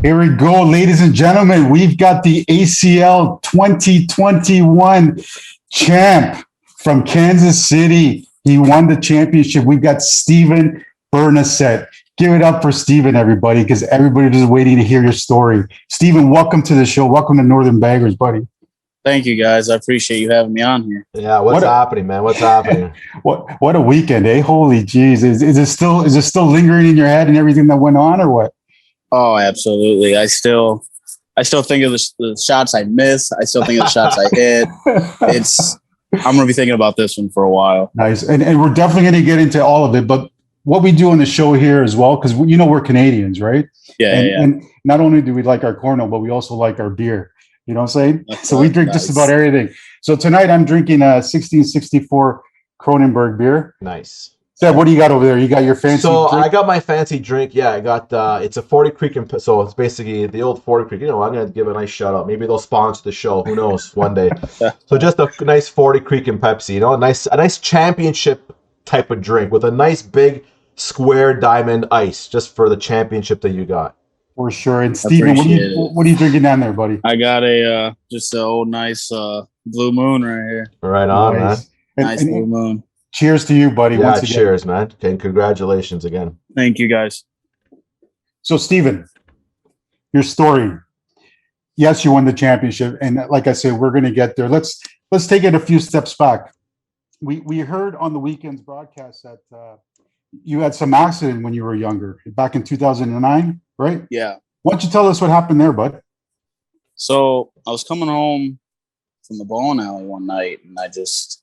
Here we go, ladies and gentlemen. We've got the ACL 2021 champ from Kansas City. He won the championship. We've got Steven Bernacet. Give it up for Steven, everybody, because everybody's just waiting to hear your story. Steven, welcome to the show. Welcome to Northern Baggers, buddy. Thank you, guys. I appreciate you having me on here. Yeah, what's happening, man? What's happening? What a weekend, eh? Holy jeez. Is it still lingering in your head and everything that went on, or what? Oh, absolutely. I still think of the shots I missed. I still think of the shots I hit. I'm gonna be thinking about this one for a while. Nice. And we're definitely gonna get into all of it, but what we do on the show here as well, because we're Canadians, right? Yeah, and not only do we like our cornhole, but we also like our beer. You know what I'm saying? So we drink just about everything. So tonight I'm drinking a 1664 Kronenberg beer. Nice. Seb, what do you got over there? You got your fancy drink? I got my fancy drink. Yeah, I got it's a 40 Creek, so it's basically the old 40 Creek. I'm going to give a nice shout out. Maybe they'll sponsor the show. Who knows? One day. So just a nice 40 Creek and Pepsi. A nice championship type of drink with a nice big square diamond ice just for the championship that you got. For sure. And Steven, what are you drinking down there, buddy? I got just an old nice Blue Moon right here. Right on, nice. Man. Nice Blue Moon. Cheers to you, buddy. Yeah, once again. Cheers, man. And congratulations again. Thank you, guys. So, Steven, your story. Yes, you won the championship, and like I said, we're going to get there. Let's take it a few steps back. We heard on the weekend's broadcast that you had some accident when you were younger, back in 2009, right? Yeah. Why don't you tell us what happened there, bud? So I was coming home from the bowling alley one night, and I just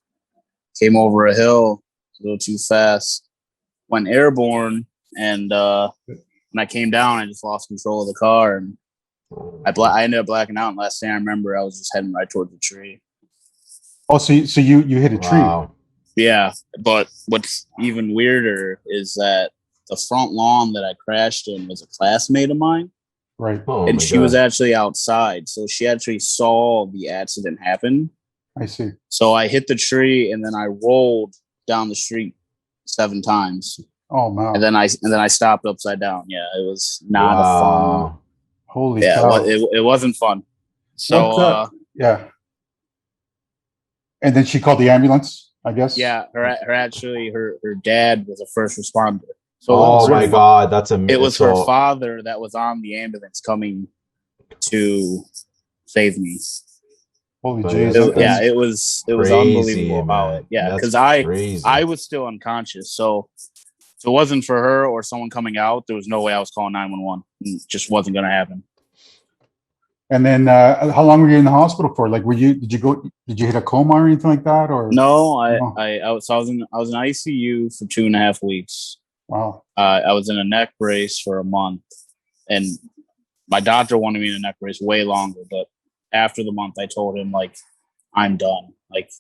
came over a hill a little too fast, went airborne, and when I came down, I just lost control of the car, and I ended up blacking out. And last thing I remember, I was just heading right towards the tree. Oh, so you hit a tree? Wow. Yeah, but what's even weirder is that the front lawn that I crashed in was a classmate of mine. Right. Oh, and she was actually outside. So she actually saw the accident happen. I see. So I hit the tree and then I rolled down the street 7 times. Oh man. And then I stopped upside down. Yeah, it was not a fun. Holy cow. It wasn't fun. So yeah. And then she called the ambulance, I guess. Yeah, her dad was a first responder. So oh my God, that's amazing. It was her father that was on the ambulance coming to save me. Holy Jesus! It was unbelievable about it. Yeah, because I was still unconscious. So if it wasn't for her or someone coming out, there was no way I was calling 911. It just wasn't going to happen. And then, how long were you in the hospital for? Like, did you hit a coma or anything like that? Or no, I was in ICU for 2.5 weeks. Wow. I was in a neck brace for a month, and my doctor wanted me in a neck brace way longer. But after the month, I told him, like, I'm done. Like,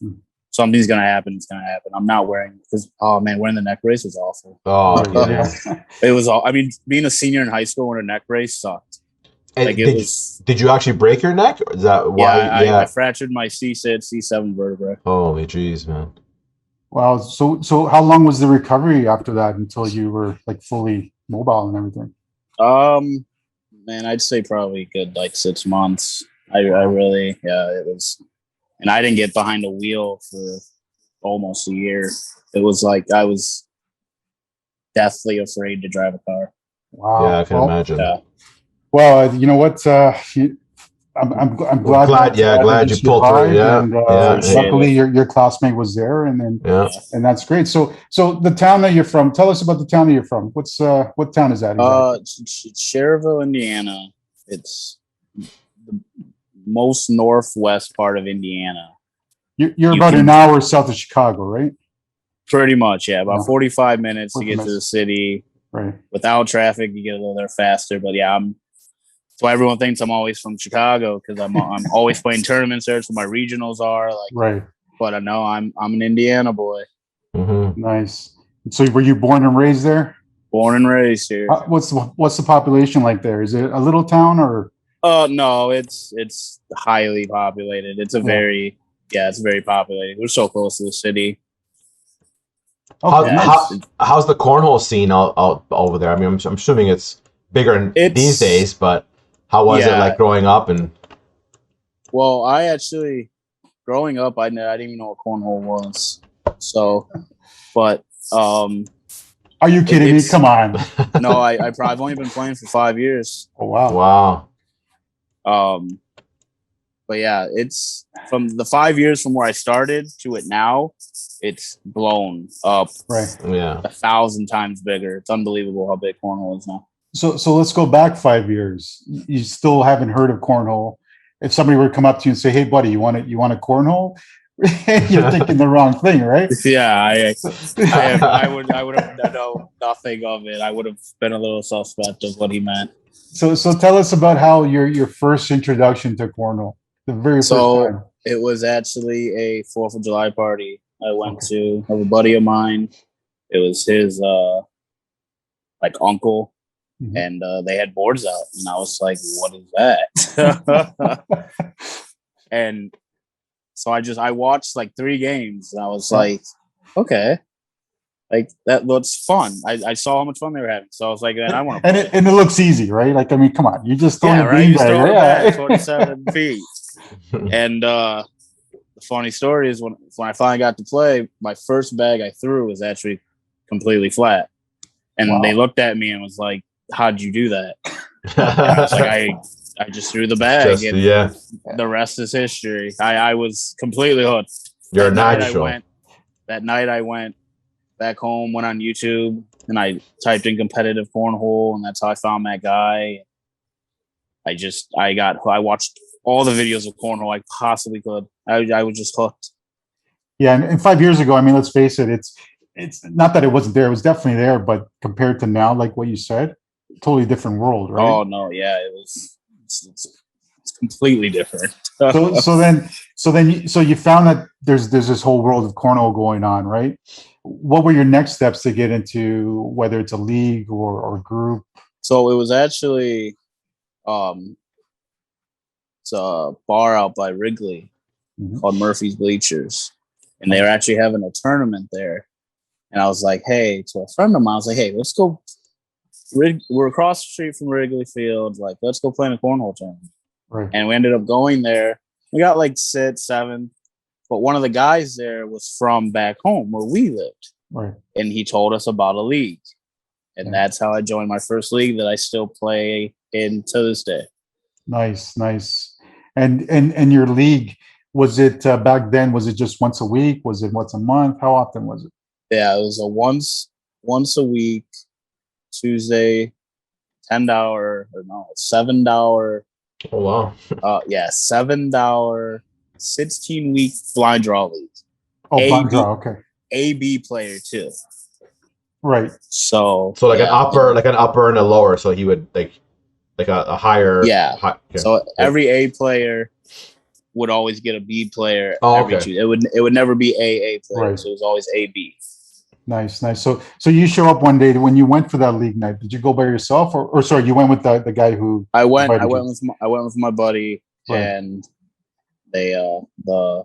something's gonna happen. It's gonna happen. I'm not wearing because wearing the neck brace was awful. Oh yeah. It was all. I mean, being a senior in high school wearing a neck brace sucked. And like did you actually break your neck? Or is that why? Yeah, I fractured my C7 vertebrae. Holy jeez, man. Wow. So how long was the recovery after that until you were like fully mobile and everything? Man, I'd say probably good like 6 months. I really, it was, and I didn't get behind a wheel for almost a year. It was like I was deathly afraid to drive a car. Wow. Yeah, I can imagine. Yeah. Well, you know what? I'm glad. Glad you pulled through. Yeah, and, luckily your classmate was there, and then and that's great. So the town that you're from, tell us about the town that you're from. What town is that? Exactly? Cherville, Indiana. It's the most northwest part of Indiana. You're about an hour south of Chicago, right? Pretty much, yeah. About 45 minutes to get to the city. Right. Without traffic, you get a little there faster. But yeah, that's why everyone thinks I'm always from Chicago because I'm always playing tournaments there. So my regionals are like, right. But I know I'm an Indiana boy. Mm-hmm. Nice. So were you born and raised there? Born and raised here. What's the population like there? Is it a little town or? No, it's highly populated. It's it's very populated. We're so close to the city. Okay. How's the cornhole scene out over there? I mean, I'm assuming it's bigger these days, but How was it Yeah. like growing up? And Well, I actually, growing up, I didn't even know what cornhole was. So, but Are you kidding me? Come on. no, I've only been playing for 5 years. Oh, wow. Wow. But yeah, it's from the 5 years from where I started to it now, it's blown up Right. Yeah. 1,000 times bigger. It's unbelievable how big cornhole is now. So let's go back 5 years. You still haven't heard of cornhole. If somebody were to come up to you and say, "Hey, buddy, you want a cornhole?" You're thinking the wrong thing, right? Yeah, I would have known nothing of it. I would have been a little suspect of what he meant. So tell us about how your first introduction to cornhole, the very first time. It was actually a 4th of July party I went to of a buddy of mine. It was his like uncle, and they had boards out, and I was like, "What is that?" And so I watched like 3 games, and I was like, "Okay, like that looks fun." I saw how much fun they were having, so I was like, "Man, I want to." And it looks easy, right? Like, I mean, come on, you just throw Yeah, right. You just throw it back, back 27 feet. And the funny story is when I finally got to play, my first bag I threw was actually completely flat, and they looked at me and was like, "How'd you do that?" And I was like, I just threw the bag, and the rest is history. I was completely hooked. You're natural. That night I went back home, went on YouTube, and I typed in competitive cornhole, and that's how I found that guy. I watched all the videos of cornhole I possibly could. I was just hooked. Yeah, and 5 years ago, I mean, let's face it, it's not that it wasn't there; it was definitely there, but compared to now, like what you said, totally different world, right? Oh no, yeah, it was. It's completely different. So you found that there's this whole world of cornhole going on, right? What were your next steps to get into, whether it's a league or group? So it was actually it's a bar out by Wrigley called Murphy's Bleachers, and they were actually having a tournament there. And I was like, "Hey," to a friend of mine, I was like, "Hey, let's go. We're across the street from Wrigley Field. Like, let's go play in a cornhole tournament." Right. And we ended up going there. We got like 6th, 7th, but one of the guys there was from back home where we lived, right? And he told us about a league, and that's how I joined my first league that I still play in to this day. Nice. And your league, was it back then? Was it just once a week? Was it once a month? How often was it? Yeah, it was a once a week, Tuesday, $10 or no, $7. Oh wow. Yeah, $7, 16-week blind draw league. Oh, blind draw. Okay. AB player too. Right. So like an upper and a lower. So he would like a higher. Yeah. Okay. So every A player would always get a B player. Oh, every okay. It would never be AA player. Right. So it was always AB. Nice. So you show up one day when you went for that league night. Did you go by yourself, or sorry, you went with the guy who? I went with my buddy, right. And they the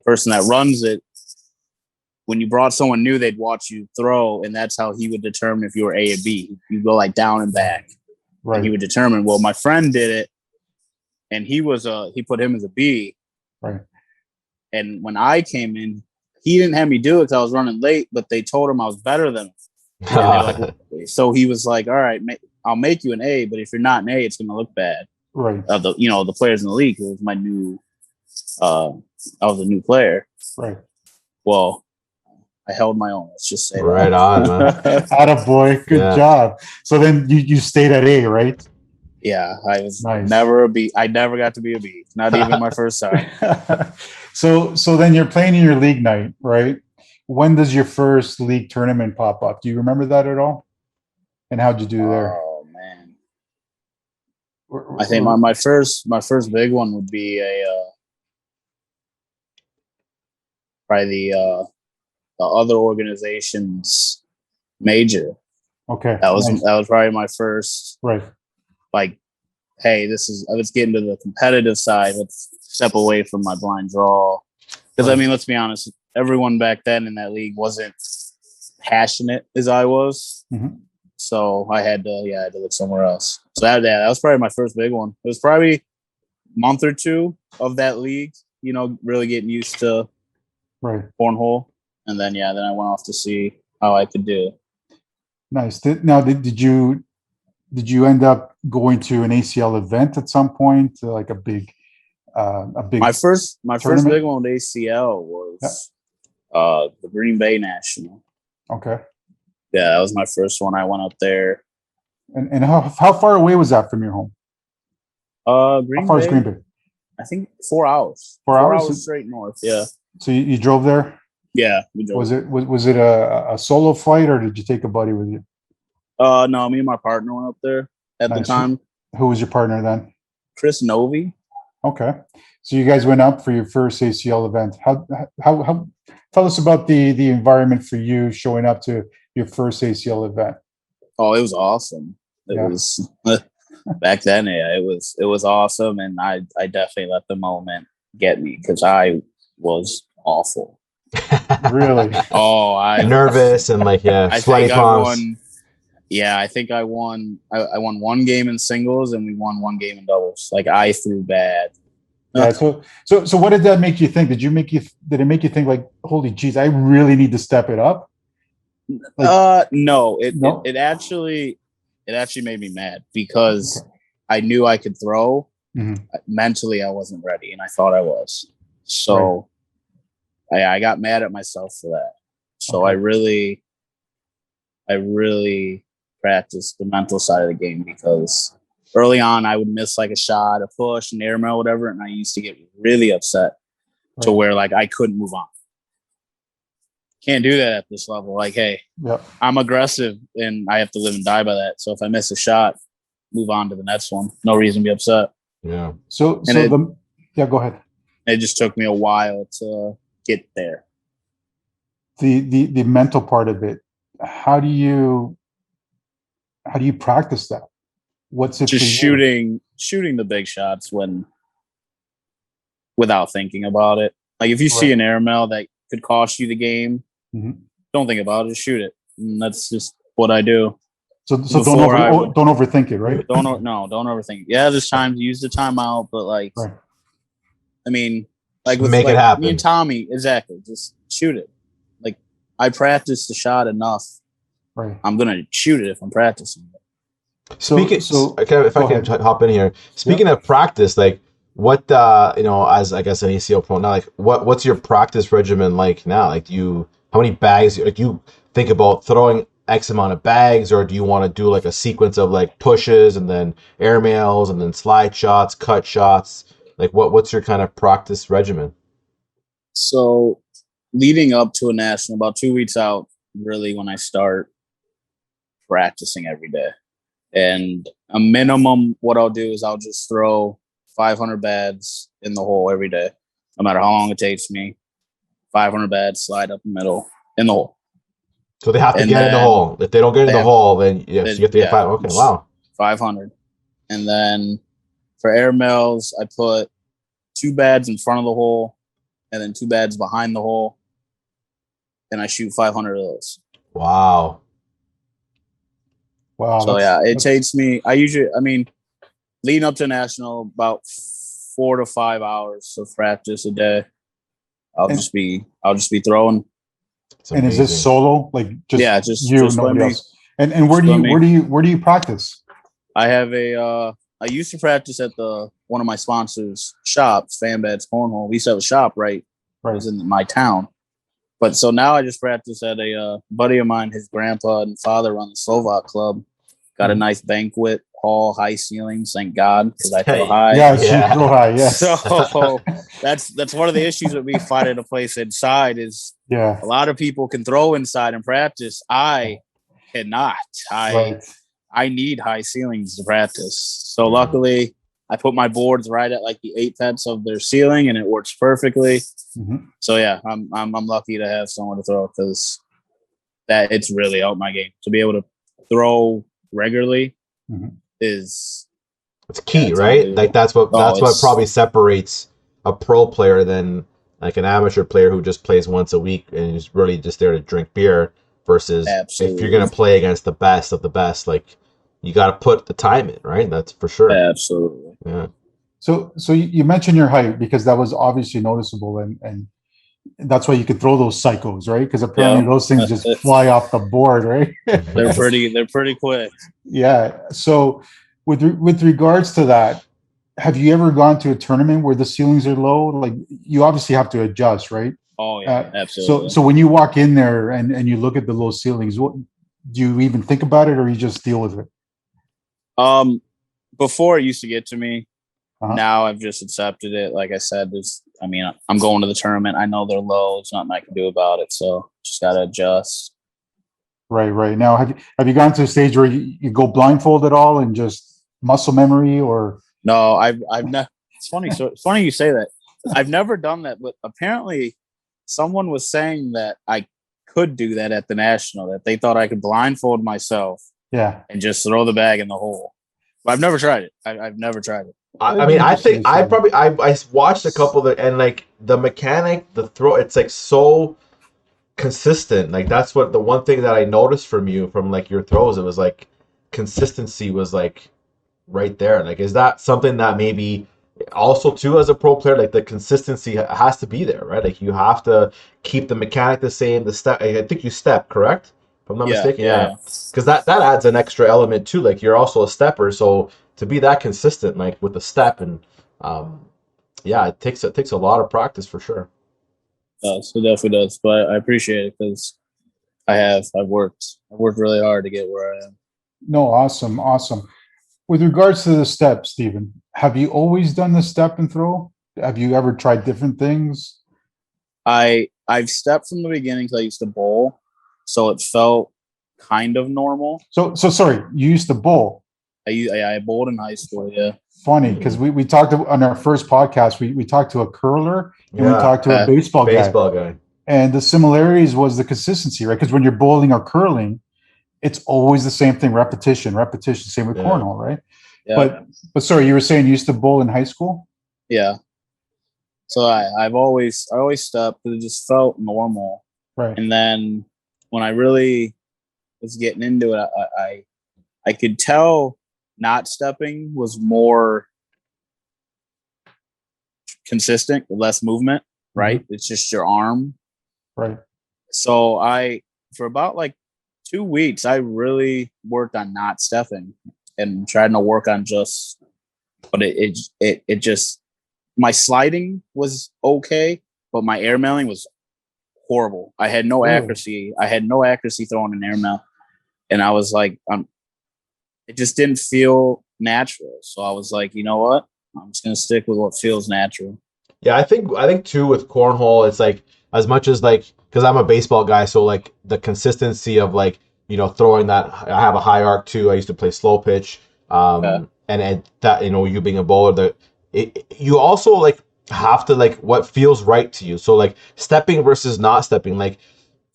person that runs it. When you brought someone new, they'd watch you throw, and that's how he would determine if you were A or B. You go like down and back. Right. And he would determine. Well, my friend did it, and he put him as a B. Right. And when I came in, he didn't have me do it because I was running late, but they told him I was better than him. Like, so he was like, "All right, I'll make you an A, but if you're not an A, it's going to look bad." Right. The players in the league. It was my new. I was a new player. Right. Well, I held my own. Let's just say right that. on, man. Attaboy. Good job. So then you stayed at A, right? Yeah, I was never a B. I never got to be a B. Not even my first time. So then you're playing in your league night, right? When does your first league tournament pop up? Do you remember that at all? And how'd you do there? Oh man, I think my first big one would be probably the other organization's major. Okay, that was probably my first. Right. Like, hey, let's get into the competitive side. Let's step away from my blind draw. Because, I mean, let's be honest, everyone back then in that league wasn't passionate as I was. Mm-hmm. So I had to look somewhere else. So that was probably my first big one. It was probably a month or two of that league, really getting used to cornhole. And then, then I went off to see how I could do. Nice. Now, did you end up going to an ACL event at some point, like a big? My first big one with ACL was the Green Bay National. Okay. Yeah, that was my first one. I went up there. And how far away was that from your home? How far is Green Bay? I think 4 hours. 4 hours straight north. Yeah. So you drove there? Yeah, we drove. Was it a solo flight, or did you take a buddy with you? No, me and my partner went up there at the time. Who was your partner then? Chris Novi. Okay, so you guys went up for your first ACL event. How tell us about the environment for you showing up to your first ACL event. Oh, it was awesome. It was back then. Yeah, it was awesome, and I definitely let the moment get me because I was awful. Really? Oh, I nervous and sweaty palms. I think I won. I won one game in singles, and we won one game in doubles. Like I threw bad. Yeah. So what did that make you think? Did it make you think like, holy geez, I really need to step it up? No. It actually made me mad because I knew I could throw. Mm-hmm. Mentally, I wasn't ready, and I thought I was. So I got mad at myself for that. So I really practiced the mental side of the game because early on I would miss like a shot, a push, an airmail, whatever, and I used to get really upset to where like I couldn't move on. Can't do that at this level. Like, hey, I'm aggressive and I have to live and die by that. So if I miss a shot, move on to the next one. No reason to be upset. Yeah. Go ahead. It just took me a while to get there. The mental part of it. How do you practice that? What's it? Just shooting the big shots without thinking about it. Like if you see an airmail that could cost you the game, don't think about it. Just shoot it. And that's just what I do. So don't overthink it, right? Don't overthink it. Yeah, there's times to use the timeout, but I mean, like with make it happen. Me and Tommy, exactly. Just shoot it. Like I practice the shot enough. Right. I'm gonna shoot it if I'm practicing it. If I can hop in here. Speaking of practice, like what as I guess an ACL pro now, like what's your practice regimen like now? Like how many bags? Like you think about throwing X amount of bags, or do you want to do like a sequence of like pushes and then airmails and then slide shots, cut shots? Like what's your kind of practice regimen? So leading up to a national, about 2 weeks out, really when I start practicing every day. And a minimum, what I'll do is I'll just throw 500 bads in the hole every day, no matter how long it takes me. 500 bads, slide up the middle in the hole. So they have to get in the hole. If they don't get in the hole, then you have to get 5. Okay, wow. 500. And then for airmails, I put 2 bads in front of the hole and then 2 bads behind the hole. And I shoot 500 of those. Wow. So it takes me, leading up to national, about 4 to 5 hours of practice a day. I'll just be throwing. And is this solo? Like just you, just nobody else. And where do you practice? I have I used to practice at one of my sponsors' shops, Fanbeds Cornhole. We used to have a shop right. It was in my town. But so now I just practice at a buddy of mine. His grandpa and father run the Slovak club. Got a nice banquet hall, high ceilings. Thank God, because I throw high. Yeah, throw high. Yeah. So that's one of the issues that we find in a place inside is a lot of people can throw inside and practice. I cannot. I need high ceilings to practice. So luckily, I put my boards right at like the 8/10 of their ceiling, and it works perfectly. Mm-hmm. So I'm lucky to have someone to throw because it's really helped my game to be able to throw regularly is it's key, right? Like that's what probably separates a pro player than like an amateur player who just plays once a week and is really just there to drink beer versus if you're gonna play against the best of the best, like you got to put the time in, right? That's for sure. Absolutely. Yeah. So you mentioned your height because that was obviously noticeable, and that's why you could throw those cycles, right? Because apparently those things just fly off the board, right? They're pretty quick. Yeah. So with regards to that, have you ever gone to a tournament where the ceilings are low? Like you obviously have to adjust, right? Oh yeah, So absolutely. when you walk in there and you look at the low ceilings, what do you even think about it, or you just deal with it? Before it used to get to me. Uh-huh. Now I've just accepted it. Like I said, I'm going to the tournament. I know they're low. There's nothing I can do about it. So just gotta adjust. Right. Now, have you gone to a stage where you go blindfold at all and just muscle memory, or No, I've never. It's funny. So it's funny you say that. I've never done that, but apparently, someone was saying that I could do that at the national. That they thought I could blindfold myself yeah? and just throw the bag in the hole. But I've never tried it. I've never tried it. I mean, I think I watched a couple of and like the mechanic, the throw, it's like so consistent. Like that's what the one thing that I noticed from you from like your throws, it was like consistency was like right there. Like, is that something that maybe also too as a pro player, like the consistency has to be there, right? Like you have to keep the mechanic the same. The step, I think you step, correct? If I'm not mistaken, yeah. Because that adds an extra element too. Like you're also a stepper, so to be that consistent, like with the step and yeah, it takes a lot of practice for sure. It definitely does. But I appreciate it because I've worked really hard to get where I am. No, awesome. With regards to the step, Steven, have you always done the step and throw? Have you ever tried different things? I've stepped from the beginning because I used to bowl, so it felt kind of normal. So sorry, you used to bowl. I bowled in high school. Yeah. Funny because we talked on our first podcast. We talked to a curler and we talked to a baseball guy. And the similarities was the consistency, right? Because when you're bowling or curling, it's always the same thing, repetition. Same with cornhole, right? Yeah. But sorry, you were saying you used to bowl in high school? Yeah. So I always stepped, but it just felt normal. Right. And then when I really was getting into it, I could tell not stepping was more consistent, with less movement, right? Mm-hmm. It's just your arm. Right. So for about like 2 weeks, I really worked on not stepping and trying to work on but it just, my sliding was okay, but my air mailing was horrible. I had no accuracy. I had no accuracy throwing an air mail. And I was like, it just didn't feel natural. So I was like, you know what? I'm just going to stick with what feels natural. Yeah, I think too with cornhole, it's like as much as like, because I'm a baseball guy, so like the consistency of like, throwing that, I have a high arc too. I used to play slow pitch. And that, you being a bowler, you also like have to like what feels right to you. So like stepping versus not stepping, like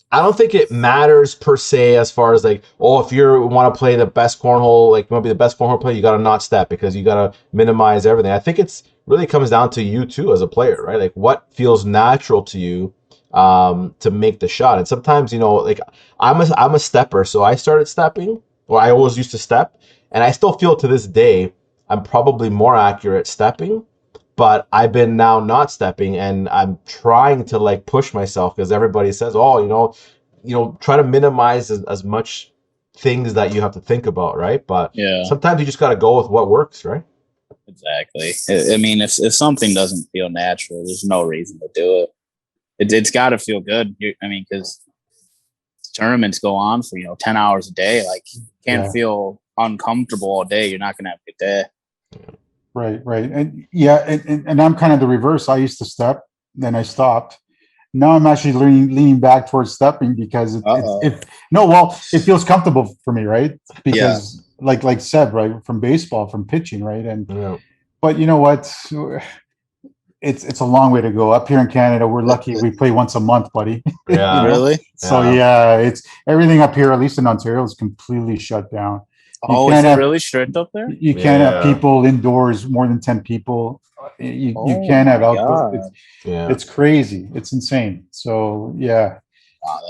I don't think it matters per se as far as like, oh, if you want to play the best cornhole, like you want to be the best cornhole player, you got to not step because you got to minimize everything. I think it's really comes down to you too as a player, right? Like what feels natural to you to make the shot. And sometimes, like I'm a stepper, so I started stepping, or I always used to step, and I still feel to this day I'm probably more accurate stepping. But I've been now not stepping, and I'm trying to like push myself because everybody says, "Oh, try to minimize as much things that you have to think about, right?" But sometimes you just got to go with what works, right? Exactly. I mean, if something doesn't feel natural, there's no reason to do it. It's got to feel good. Because tournaments go on for 10 hours a day. Like, you can't feel uncomfortable all day. You're not gonna have a good day. Right. And and I'm kind of the reverse. I used to step, then I stopped. Now I'm actually leaning back towards stepping because it feels comfortable for me, right? Because like Seb, right, from baseball, from pitching, right? And but you know what? It's a long way to go. Up here in Canada, we're lucky we play once a month, buddy. Yeah. Really? So it's everything up here, at least in Ontario, is completely shut down. Is it really strict up there? You can't have people indoors, more than 10 people. You can't have outdoor. It's crazy. It's insane. So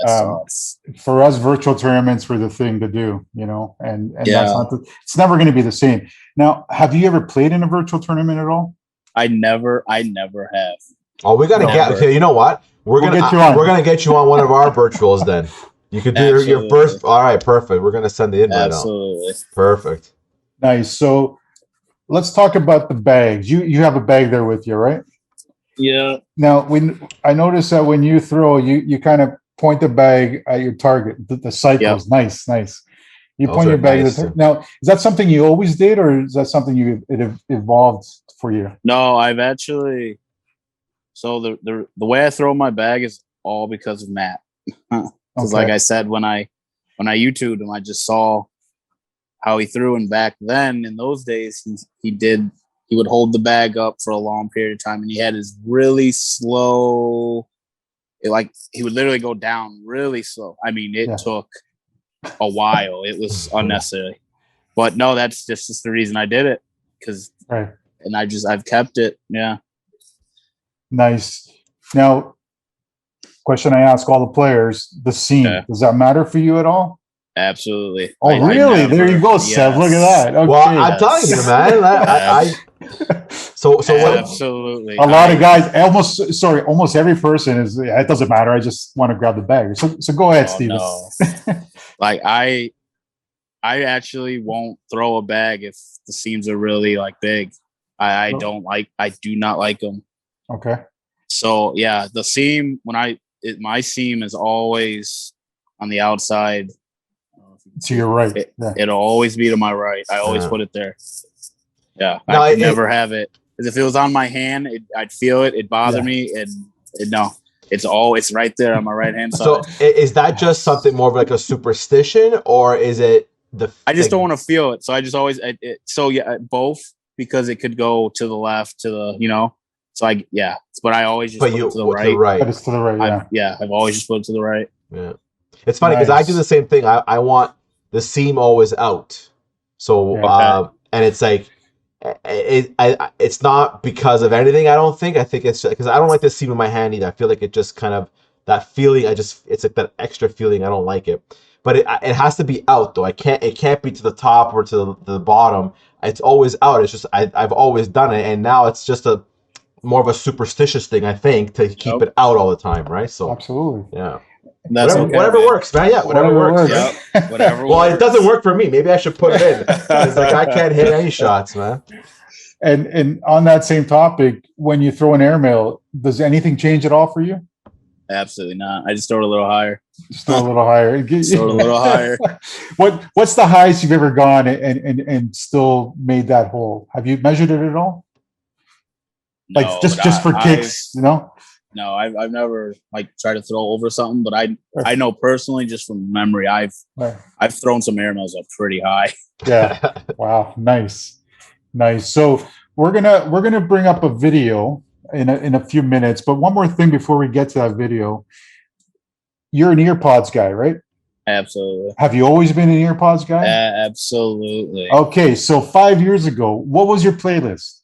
That's For us, virtual tournaments were the thing to do, and Yeah. that's not it's never going to be the same. Now, have you ever played in a virtual tournament at all? I never have. Oh, we gotta get. Okay, you know what? We're We'll gonna get you on. we're gonna get you on one of our virtuals then. You could do your Absolutely. first. All right, perfect. We're gonna send the invite out. Absolutely. Perfect. Nice. So let's talk about the bags. You have a bag there with you, right? Yeah. Now, when I notice that when you throw, you kind of point the bag at your target. The cycles, nice. You Those point are your bag nice. Now, is that something you always did, or is that something it evolved for you? No, I've actually. So the way I throw my bag is all because of Matt. Because like I said, when I YouTubed him, I just saw how he threw, and back then in those days he would hold the bag up for a long period of time, and he had his really slow. He would literally go down really slow. I mean, it took a while. It was unnecessary, but no, that's just the reason I did it, because and I've kept it. Yeah. Nice. Now, question I ask all the players: the seam, does that matter for you at all? Absolutely. Oh, really? There you go, Seth. Look at that. Okay. Well, I'm telling you, man. So absolutely. A lot of guys, almost every person is. It doesn't matter. I just want to grab the bag. So go ahead, Steven. No. I actually won't throw a bag if the seams are really big. I do not like them. Okay. So yeah, the seam my seam is always on the outside. To your right. It'll always be to my right. I always put it there. Yeah, no, I never have it. Because if it was on my hand, I'd feel it. It'd bother me, and it's right there on my right hand side. So is that just something more of like a superstition, or is it I just don't want to feel it, so I just always both, because it could go to the left, to the So but I always just put it to the right. But it's to the right. I've always just put it to the right. Yeah, it's funny because I do the same thing. I want the seam always out. So and it's like it's not because of anything. I don't think. I think it's because I don't like the seam in my hand either. I feel like it just kind of that feeling. It's like that extra feeling. I don't like it. But it has to be out though. It can't be to the top or to the bottom. It's always out. It's just I've always done it, and now it's just more of a superstitious thing, I think, to keep it out all the time, right? So absolutely, yeah. That's whatever works, man. Yeah, whatever works. Yep. Whatever. Well, it doesn't work for me. Maybe I should put it in. It's like I can't hit any shots, man. And on that same topic, when you throw an airmail, does anything change at all for you? Absolutely not. I just throw it a little higher. Just throw it a little higher. Throw it a little higher. What's the highest you've ever gone and still made that hole? Have you measured it at all? No, just for kicks, No, I've never tried to throw over something, but I know personally, just from memory, I've thrown some airmails up pretty high. Yeah. Wow. Nice. So we're gonna bring up a video in a few minutes, but one more thing before we get to that video. You're an earpods guy, right? Absolutely. Have you always been an earpods guy? Absolutely. Okay, so 5 years ago, what was your playlist?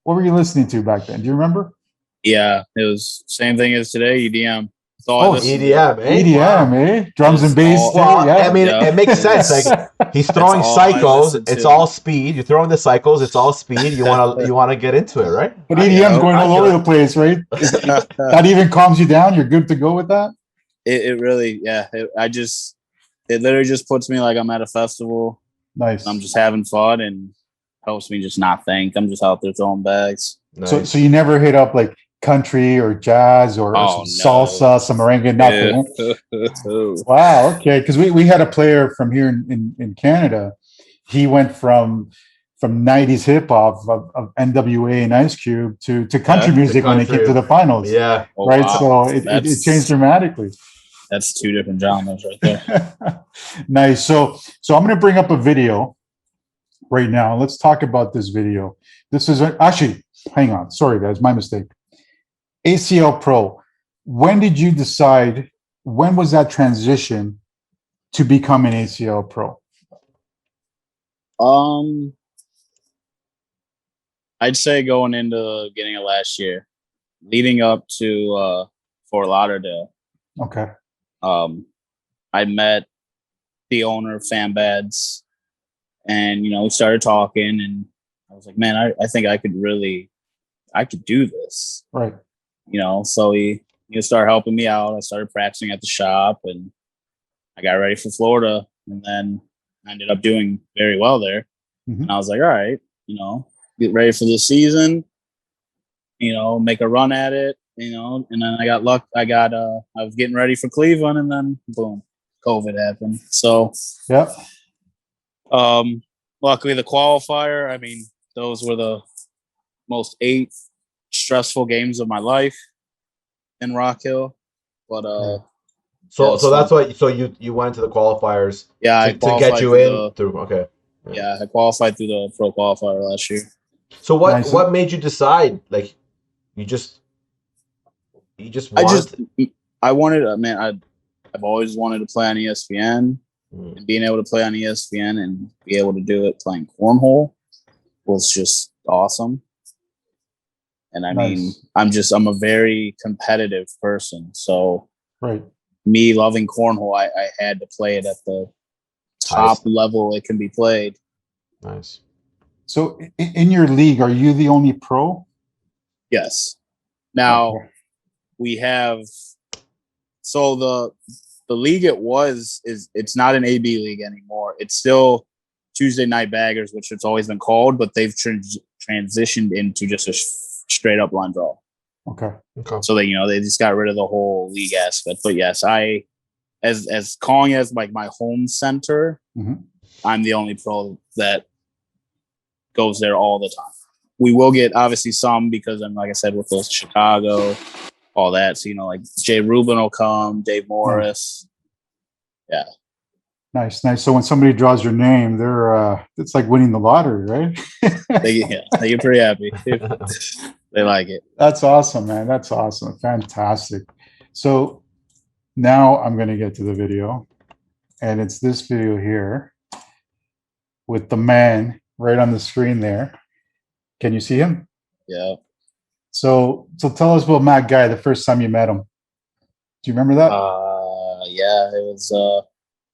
What were you listening to back then? Do you remember? Yeah, it was same thing as today, EDM. EDM, EDM, Drums and bass. I mean, it makes sense. Like he's throwing cycles. It's all speed. You're throwing the cycles. It's all speed. You wanna get into it, right? But EDM's going all over the place, right? That even calms you down. You're good to go with that. It really, it literally just puts me like I'm at a festival. Nice. I'm just having fun and helps me just not think. I'm just out there throwing bags. Nice. So you never hit up like country or jazz or some salsa, some merengue, nothing. Yeah. Wow. Okay. Because we had a player from here in Canada. He went from 90s hip hop of NWA and Ice Cube to country music when they came to the finals. Yeah. Right. Wow. So it changed dramatically. That's two different genres right there. Nice. So I'm going to bring up a video right now. Let's talk about this video. This is actually, hang on. Sorry, guys. My mistake. ACL Pro. When did you decide? When was that transition to become an ACL Pro? I'd say going into the beginning of last year, leading up to Fort Lauderdale. Okay. I met the owner of FanBads, and we started talking, and I was like, man, I think I could do this. Right. So he started helping me out. I started practicing at the shop, and I got ready for Florida, and then I ended up doing very well there. Mm-hmm. And I was like, all right, get ready for the season, make a run at it, and then I got luck. I was getting ready for Cleveland, and then boom, COVID happened. So, yeah. Luckily the qualifier, those were the most 8 stressful games of my life in Rock Hill. But, so that's why. So you went to the qualifiers. Yeah, I to get you in through. Okay. Yeah, I qualified through the pro qualifier last year. So what made you decide? Like, you just wanted. I've always wanted to play on ESPN, and being able to play on ESPN and be able to do it playing cornhole was just awesome. And I'm a very competitive person, so right. Me loving cornhole, I had to play it at the top level it can be played. Nice. So in your league, are you the only pro? Yes. Now we have, so the league it's not an AB league anymore. It's still Tuesday Night Baggers, which it's always been called, but they've transitioned into just a straight up line draw. Okay. So they just got rid of the whole league aspect. But yes, as calling as like my home center, I'm the only pro that goes there all the time. We will get obviously some because I'm, like I said, with those Chicago, all that. So like Jay Rubin will come, Dave Morris. Yeah. Nice. So when somebody draws your name, it's like winning the lottery, right? They get pretty happy. They like it. That's awesome, man. That's awesome. Fantastic. So now I'm going to get to the video, and it's this video here with the man right on the screen there. Can you see him? Yeah. So tell us about Matt Guy the first time you met him. Do you remember that? Yeah,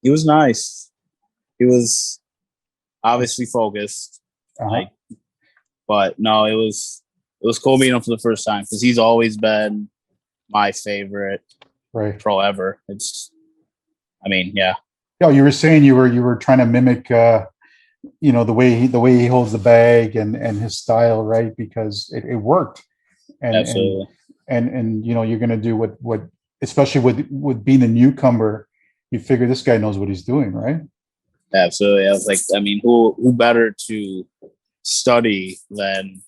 he was nice. He was obviously focused. But no, it was cool meeting him for the first time because he's always been my favorite pro ever. Yeah. Yeah, you were saying you were trying to mimic the way he holds the bag and his style, right? Because it worked. And, absolutely. And you're going to do what especially with being a newcomer, you figure this guy knows what he's doing, right? Absolutely. I was like, who better to study than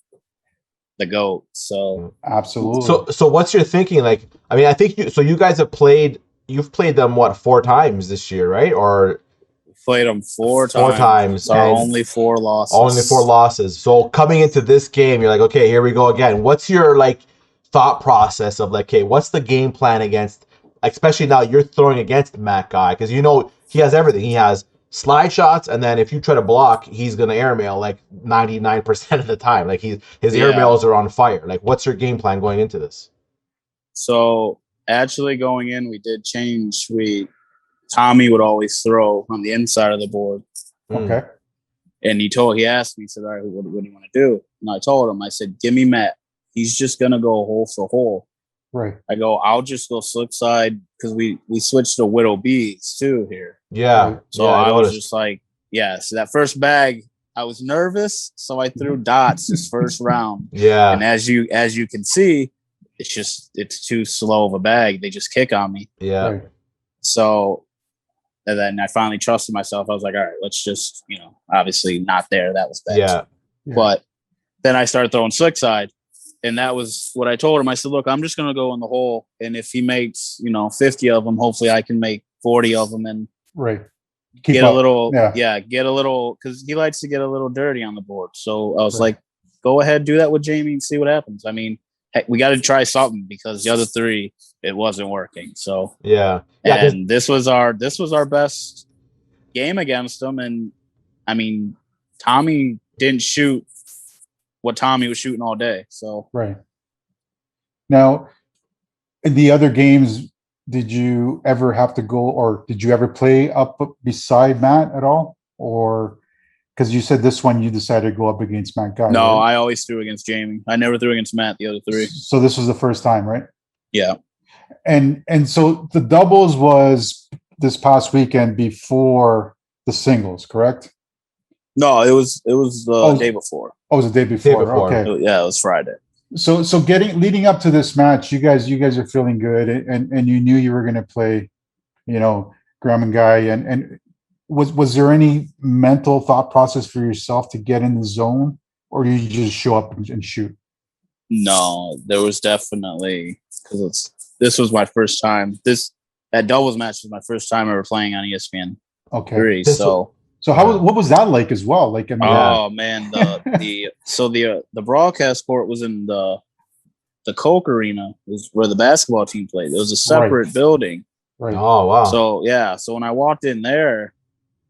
the GOAT? So absolutely. So what's your thinking? Like, I think you guys you've played them 4 times this year, right? Or played them 4 times. 4 times. So only 4 losses. Only 4 losses. So coming into this game, you're like, okay, here we go again. What's your thought process of okay, what's the game plan against, especially now you're throwing against Matt Guy, because he has everything. He has slide shots, and then if you try to block, he's gonna airmail 99% of the time. His airmails are on fire. What's your game plan going into this? So actually going in, we did change. Tommy would always throw on the inside of the board. Okay. And he asked me, he said, all right, what do you want to do? And I told him, I said, give me Matt. He's just going to go hole for hole. Right. I go, I'll just go slick side because we switched to Widow Bees too here. Yeah. So I was just like, yeah. So that first bag, I was nervous. So I threw dots this first round. Yeah. And as you can see, it's too slow of a bag. They just kick on me. Yeah. Right. So and then I finally trusted myself. I was like, all right, let's just, obviously not there. That was bad. Yeah. But then I started throwing slick side. And that was what I told him. I said, look, I'm just going to go in the hole. And if he makes, 50 of them, hopefully I can make 40 of them and get a little, because he likes to get a little dirty on the board. So I was like, go ahead, do that with Jamie and see what happens. Heck, we got to try something because the other 3, it wasn't working. So and this was our best game against him. And Tommy didn't shoot what Tommy was shooting all day. So now in the other games, did you ever have to go, or did you ever play up beside Matt at all? Or because you said this one you decided to go up against Matt Guy. No, right? I always threw against Jamie. I never threw against Matt the other three. So this was the first time, right? Yeah. And so the doubles was this past weekend before the singles, correct? No, it was the day before. Oh, it was the day before. Okay. Yeah, it was Friday. So leading up to this match, you guys are feeling good, and you knew you were going to play, Graham and Guy, and was there any mental thought process for yourself to get in the zone, or do you just show up and shoot? No, there was definitely, because this was my first time. That doubles match was my first time ever playing on ESPN. Okay. 3. So what was that like as well? Like, I mean, oh man, the broadcast court was in the Coke Arena, is where the basketball team played. It was a separate building. Right. Oh wow. So when I walked in there,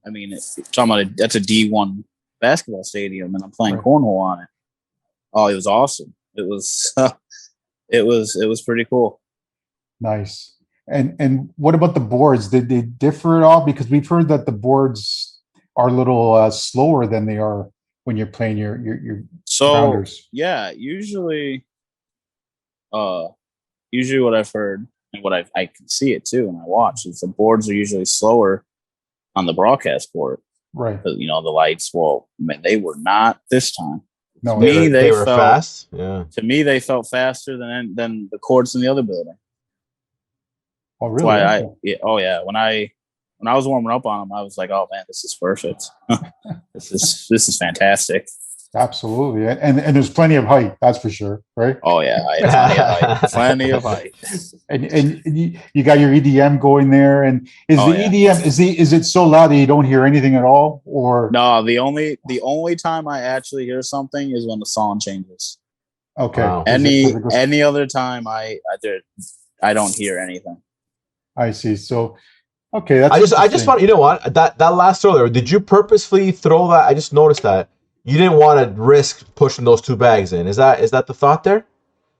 I mean, that's a D1 basketball stadium, and I'm playing cornhole on it. Oh, it was awesome. It was it was pretty cool. Nice. And what about the boards? Did they differ at all? Because we've heard that the boards are a little slower than they are when you're playing your rounders. Yeah, usually what I've heard and what I can see it too when I watch is the boards are usually slower on the broadcast court. Right. But, the lights, well, man, they were not this time. No, to me, they were felt fast. Yeah. To me, they felt faster than the courts in the other building. Oh, really? That's why when I was warming up on them, I was like, "Oh man, this is perfect. This is fantastic." Absolutely, and there's plenty of height. That's for sure, right? Oh yeah, plenty of height. And you got your EDM going there, and EDM is it so loud that you don't hear anything at all, or no? The only time I actually hear something is when the song changes. Okay. Wow. Any other time I don't hear anything. I see. So, okay, that's. I just want that last throw there. Did you purposefully throw that? I just noticed that you didn't want to risk pushing those two bags in. Is that the thought there?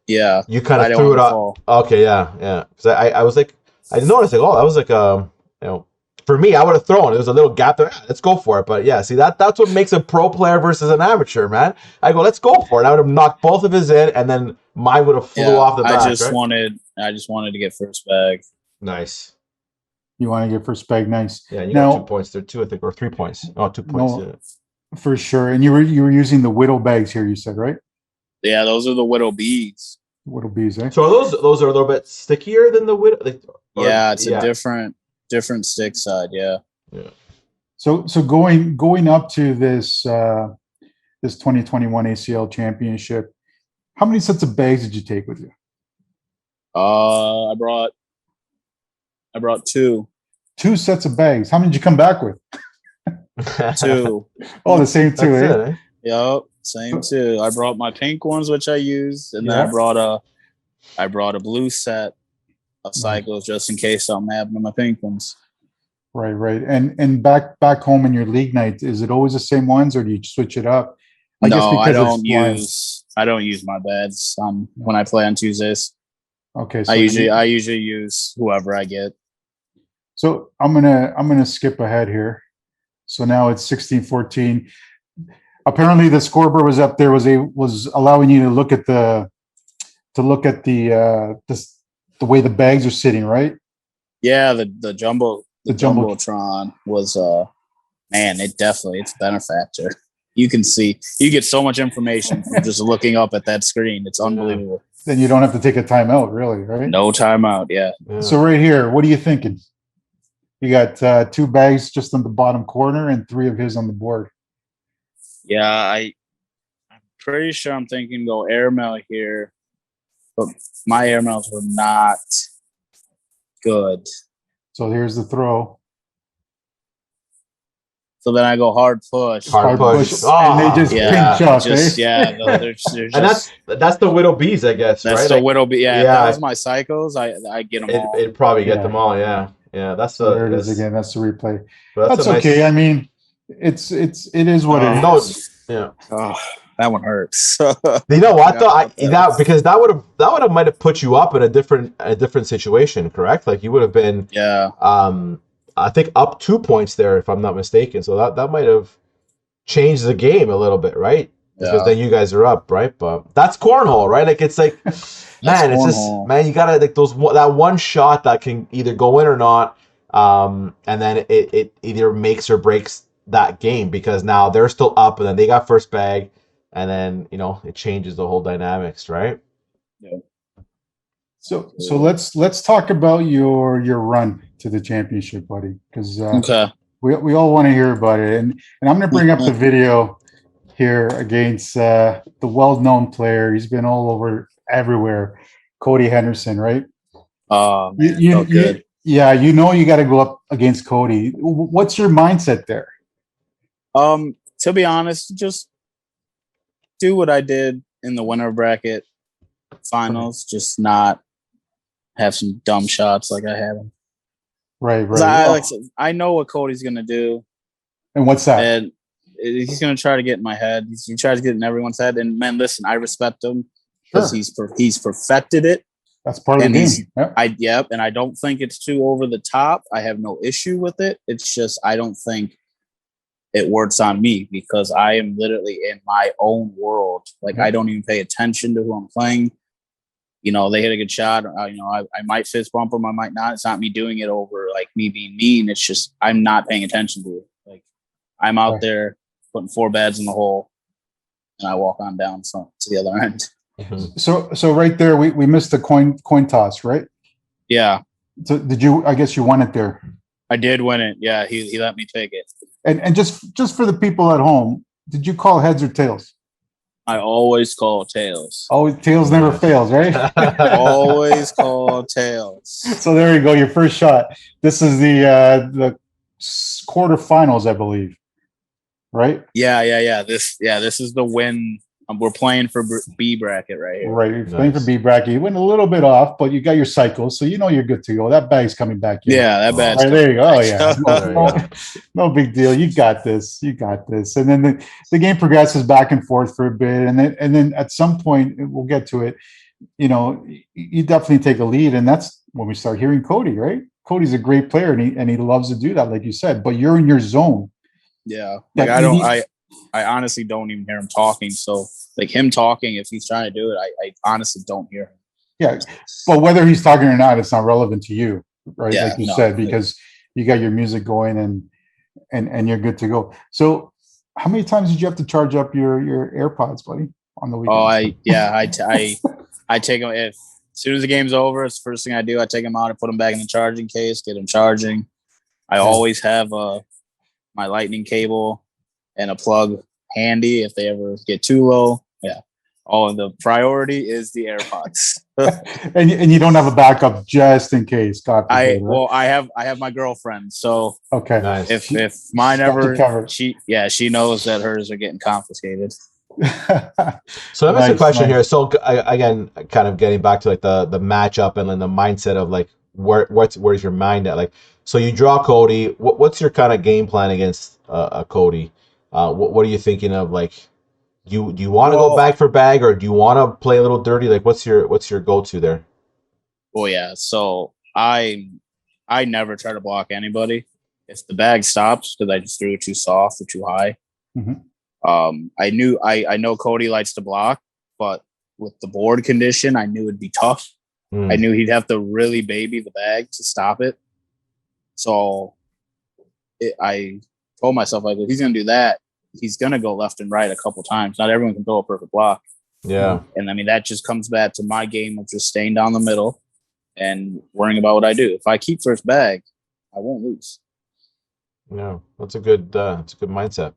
Yeah. You kind of threw it up. Okay, yeah. Because I was like, I noticed like, oh, that was like for me, I would have thrown. There was a little gap there. Let's go for it. But yeah, see that's what makes a pro player versus an amateur, man. I go, let's go for it. I would have knocked both of his in, and then mine would have flew off the back. I just wanted to get first bag. Nice. You want to get first bag, nice. Yeah, you got 2 points there too, I think, or 3 points. Oh, 2 points. No, for sure. And you were using the Widow bags here, you said, right? Yeah, those are the Widow Bees. Widow Bees, eh? So those are a little bit stickier than the Widow. It's a different stick side. Yeah. Yeah. So going up to this 2021 ACL Championship, how many sets of bags did you take with you? I brought 2. 2 sets of bags. How many did you come back with? 2. Oh, the same 2, eh? Yep, same 2. I brought my pink ones, which I used, and then I brought a blue set of cycles just in case something happened to my pink ones. Right. And back home in your league night, is it always the same ones, or do you switch it up? I don't use my beds when I play on Tuesdays. Okay, so I usually use whoever I get. So I'm gonna skip ahead here. So now it's 16-14. Apparently the scoreboard was up there was allowing you to look at the way the bags are sitting, right? Yeah, the jumbotron was it's a benefactor. You get so much information from just looking up at that screen. It's unbelievable. Then you don't have to take a timeout, really, right? No timeout, yeah. So right here, what are you thinking? You got 2 bags just on the bottom corner and 3 of his on the board. Yeah, I'm pretty sure I'm thinking go airmail here, but my airmails were not good. So here's the throw. So then I go hard push. Hard push. And they just pinch up, they're just, and that's the Widow Bees, I guess, that's right? the Widow Bee. Yeah, if that was my cycles, I get them all. It'd probably get them all, yeah. Yeah, there it is again. That's the replay. That's nice, okay. I mean, it is what it is. Yeah. That one hurts. You know what though? Because that would have might have put you up in a different situation, correct? Like you would have been I think up 2 points there if I'm not mistaken. So that might have changed the game a little bit, right? Because then you guys are up, right? But that's cornhole, right? Like it's like man, it's just man, you gotta like that one shot that can either go in or not, and then it either makes or breaks that game because now they're still up and then they got first bag, and then it changes the whole dynamics, right? Yeah. So let's talk about your run to the championship, buddy, because we all want to hear about it, and I'm going to bring up the video here against the well-known player. He's been all over everywhere, Cody Henderson, right? Oh, man, good. You got to go up against Cody. What's your mindset there? To be honest, just do what I did in the winner bracket finals, just not have some dumb shots like I had them. Right. I know what Cody's gonna do. And what's that? And he's gonna try to get in my head. He tries to get in everyone's head. And man, listen, I respect him because he's perfected it. That's part of the game. Yep. And I don't think it's too over the top. I have no issue with it. It's just I don't think it works on me because I am literally in my own world. Like I don't even pay attention to who I'm playing. They hit a good shot. I might fist bump them. I might not. It's not me doing it over like me being mean. It's just I'm not paying attention to it. Like I'm out there putting 4 bads in the hole, and I walk on down to the other end. So right there, we missed the coin toss, right? Yeah. So did you? I guess you won it there. I did win it. Yeah, he let me take it. And just for the people at home, did you call heads or tails? I always call tails. Oh, tails never fails, right? Always call tails. So there you go, your first shot. This is the quarterfinals, I believe, right? Yeah. This is the win. We're playing for B bracket right here. Right, you're playing for B bracket. You went a little bit off, but you got your cycles, so you're good to go. That bag's coming back in. Yeah, that bag's there you go. Oh yeah, no big deal. You got this. And then the game progresses back and forth for a bit, and then at some point we'll get to it. You definitely take a lead, and that's when we start hearing Cody. Right? Cody's a great player, and he loves to do that, like you said. But you're in your zone. Yeah, like I honestly don't even hear him talking. So like him talking, if he's trying to do it, I honestly don't hear him. Yeah, but whether he's talking or not, it's not relevant to you, right? Yeah, like you said, because you got your music going and you're good to go. So how many times did you have to charge up your AirPods, buddy, on the weekend? I take them as soon as the game's over. It's the first thing I do. I take them out and put them back in the charging case, get them charging. I always have my lightning cable and a plug handy if they ever get too low. Yeah. The priority is the AirPods. and you don't have a backup just in case. God forbid, right? I have my girlfriend. So okay, nice. If mine ever she knows that hers are getting confiscated. So that was a question here. So again, kind of getting back to like the matchup and then the mindset of like where's your mind at? Like, so you draw Cody. What's your kind of game plan against Cody? What are you thinking of? Like, do you want to go bag for bag, or do you want to play a little dirty? Like, what's your go-to there? Well, yeah. So I never try to block anybody. If the bag stops because I just threw it too soft or too high. I know Cody likes to block, but with the board condition, I knew it'd be tough. I knew he'd have to really baby the bag to stop it. So I told myself, like, if he's going to do that, he's going to go left and right a couple times. Not everyone can throw a perfect block. Yeah. And I mean, that just comes back to my game of just staying down the middle and worrying about what I do. If I keep first bag, I won't lose. Yeah, that's a good mindset.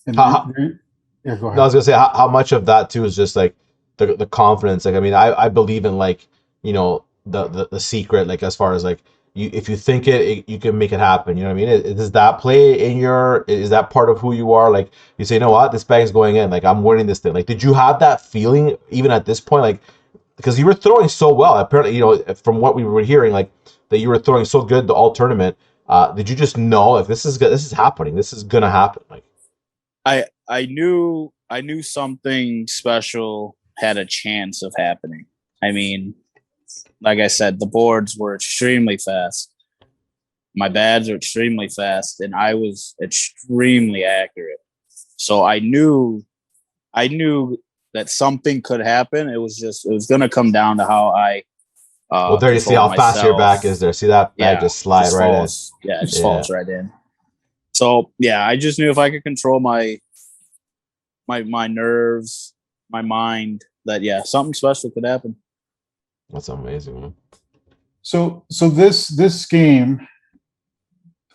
Go ahead. I was gonna say how much of that too is just like the confidence. Like, I mean, I believe in like, the secret, like as far as like if you think you can make it happen. You know what I mean? Does that play is that part of who you are? Like, you say, you know what, this bag's going in. Like, I'm winning this thing. Like, did you have that feeling even at this point? Like, because you were throwing so well. Apparently, from what we were hearing, like that you were throwing so good the all tournament. Did you just know if this is happening? This is gonna happen. Like, I knew something special had a chance of happening. I mean, like I said, the boards were extremely fast. My bads were extremely fast, and I was extremely accurate. So I knew that something could happen. It was going to come down to how I well, there you see how fast your back is there. See that bag just slide right falls. In. Yeah, it just falls right in. So yeah, I just knew if I could control my nerves, my mind, that something special could happen. That's amazing, man. So this game,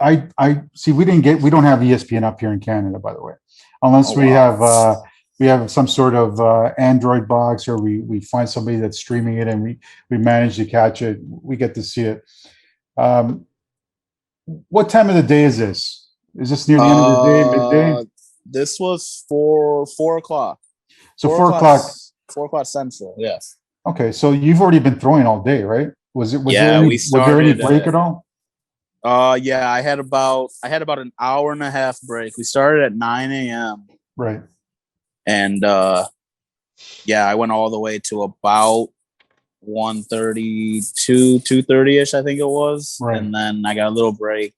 I see. We don't have ESPN up here in Canada, by the way, unless we have some sort of Android box, or we find somebody that's streaming it and we manage to catch it. We get to see it. What time of the day is this? Is this near the end of the day, midday? This was 4 o'clock. So 4 o'clock. 4 o'clock Central. Yes. Okay, so you've already been throwing all day, right? Was there any break at all? Yeah, I had about an hour and a half break. We started at 9 a.m. Right. And I went all the way to about 1:32, 2:30ish, I think it was. Right. And then I got a little break,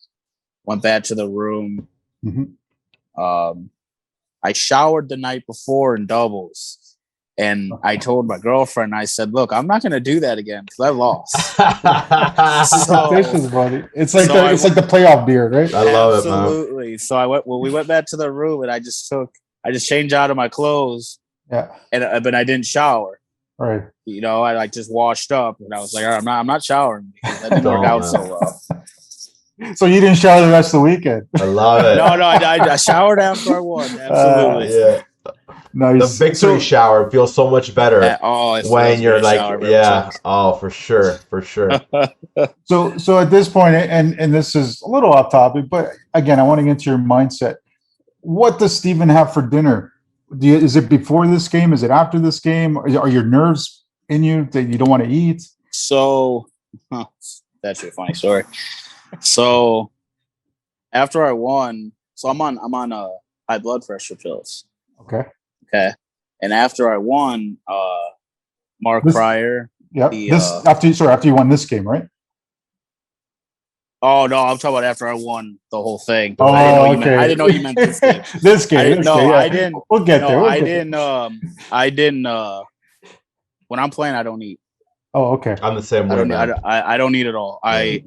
went back to the room. Mm-hmm. I showered the night before in doubles. And I told my girlfriend, I said, "Look, I'm not going to do that again because I lost." It's like the playoff beard, right? I love it, man. Absolutely. So we went back to the room, and I just changed out of my clothes. Yeah. But I didn't shower. Right. I just washed up, and I was like, "All right, I'm not showering because that didn't work out so well." So you didn't shower the rest of the weekend? I love it. No, I showered after I won. Absolutely. Yeah. Nice. The victory shower feels so much better when you're like, for sure. So at this point, and this is a little off topic, but again, I want to get to your mindset. What does Steven have for dinner? Is it before this game? Is it after this game? Are your nerves in you that you don't want to eat? So that's a funny story. So after I won, I'm on high blood pressure pills. Okay. And after I won, Mark Pryor. Yeah. After you won this game, right? Oh no, I'm talking about after I won the whole thing. Oh, I didn't know you meant this game. This game. I didn't. We'll get there. I didn't. When I'm playing, I don't eat. Oh, okay. I'm the same way. I don't eat at all. I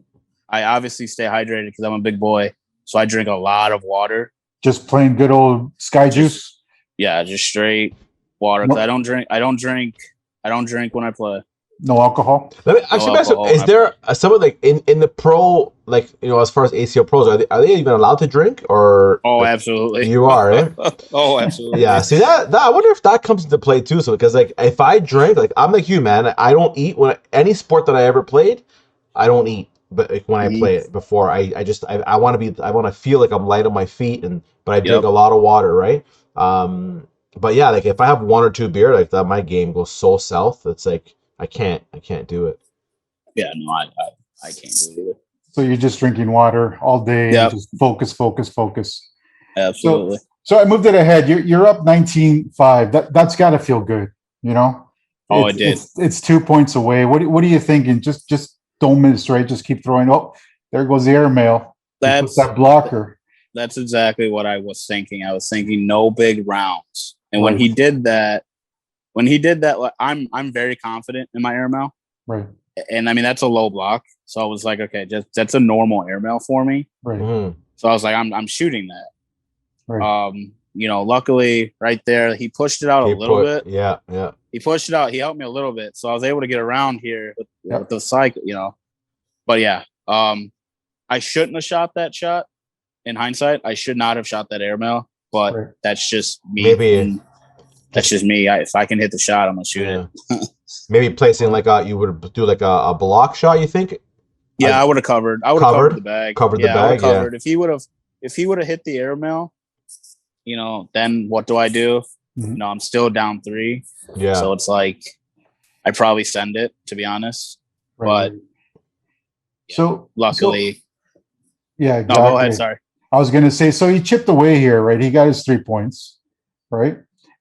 obviously stay hydrated because I'm a big boy, so I drink a lot of water. Just plain good old Sky Juice. Yeah, just straight water. Cause I don't drink when I play. No alcohol. Let me actually ask you, is there someone like in the pro, like, as far as ACL pros, are they even allowed to drink, or? Oh, like, absolutely. You are, eh? Oh, absolutely. Yeah. See that I wonder if that comes into play too. So because like if I drink, like I'm like you, man, I don't eat any sport that I ever played, I don't eat. But like when I play it before, I want to feel like I'm light on my feet, but I drink a lot of water, right? But yeah, like if I have one or two beer like that, my game goes so south. It's like I can't do it. Yeah, no, I can't do it either. So you're just drinking water all day and just focus. Absolutely. So I moved it ahead. You're up 19-5. That's got to feel good, Oh, it did. It's 2 points away. What are you thinking? Just don't miss, right? Just keep throwing. Oh, there goes the airmail. That's that blocker. That's exactly what I was thinking. I was thinking no big rounds. And when he did that, I'm very confident in my airmail. Right. And I mean, that's a low block. So I was like, okay, that's a normal airmail for me. Right. Mm-hmm. So I was like, I'm shooting that. Right. Luckily right there, he pushed it out a little bit. Yeah. He pushed it out. He helped me a little bit. So I was able to get around here with the cycle, But yeah, I shouldn't have shot that shot. In hindsight, I should not have shot that airmail, but that's just me. Maybe that's just me. If I can hit the shot, I'm gonna shoot it. Maybe placing you would do like a block shot. You think? Yeah, I would have covered. I would have covered the bag. Covered the bag. Covered. If he would have hit the airmail, then what do I do? Mm-hmm. I'm still down 3. Yeah. So it's like I probably send it, to be honest. Right. But luckily, exactly. No, go ahead. Sorry. I was going to say, so he chipped away here, right? He got his 3 points, right?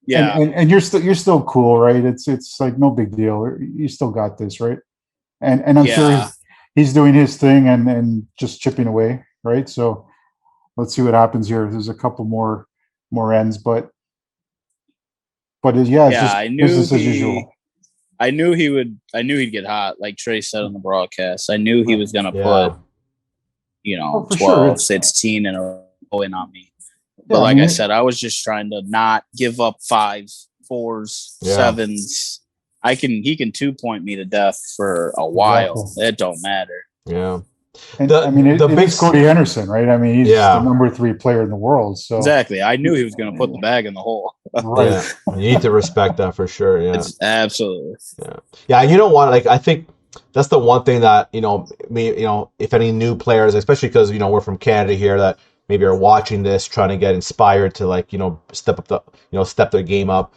Yeah. And you're still cool, right? It's like no big deal. You still got this, right? And I'm sure Yeah. he's doing his thing and just chipping away, right? So let's see what happens here. There's a couple more ends, but yeah, it's Yeah, just business as usual. I knew he'd get hot, like Trey said on the broadcast. I knew he was gonna Yeah. put, you know, Oh, for 12, sure. 16 in a row in on me. But Yeah, like I mean, I said, I was just trying to not give up 5s, 4s, Yeah. 7s. He can 2-point me to death for a while. Exactly. It don't matter. Yeah. and The- I mean, the it big is Cody Henderson, right? I mean, he's Yeah. the number 3 player in the world. So Exactly. I knew he was gonna put the bag in the hole. right. Yeah. You need to respect that for sure. Yeah. It's absolutely. Yeah, and you don't want like I think that's the one thing that if any new players, especially because we're from Canada here, that maybe are watching this, trying to get inspired to step their game up.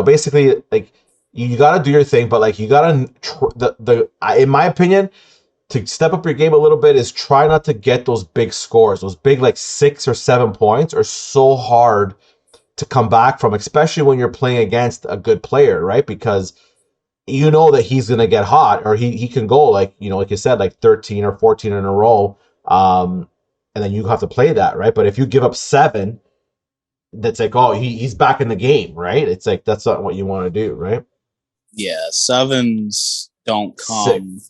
Basically like you got to do your thing, but like you got to in my opinion, to step up your game a little bit is try not to get those big scores. Those big like 6 or 7 points are so hard to come back from, especially when you're playing against a good player, right? Because you know that he's gonna get hot, or he can go like you said, like 13 or 14 in a row, and then you have to play that, right? But if you give up 7, that's like, oh, he's back in the game, right? It's like that's not what you want to do, right? Yeah, 7s don't come. 6.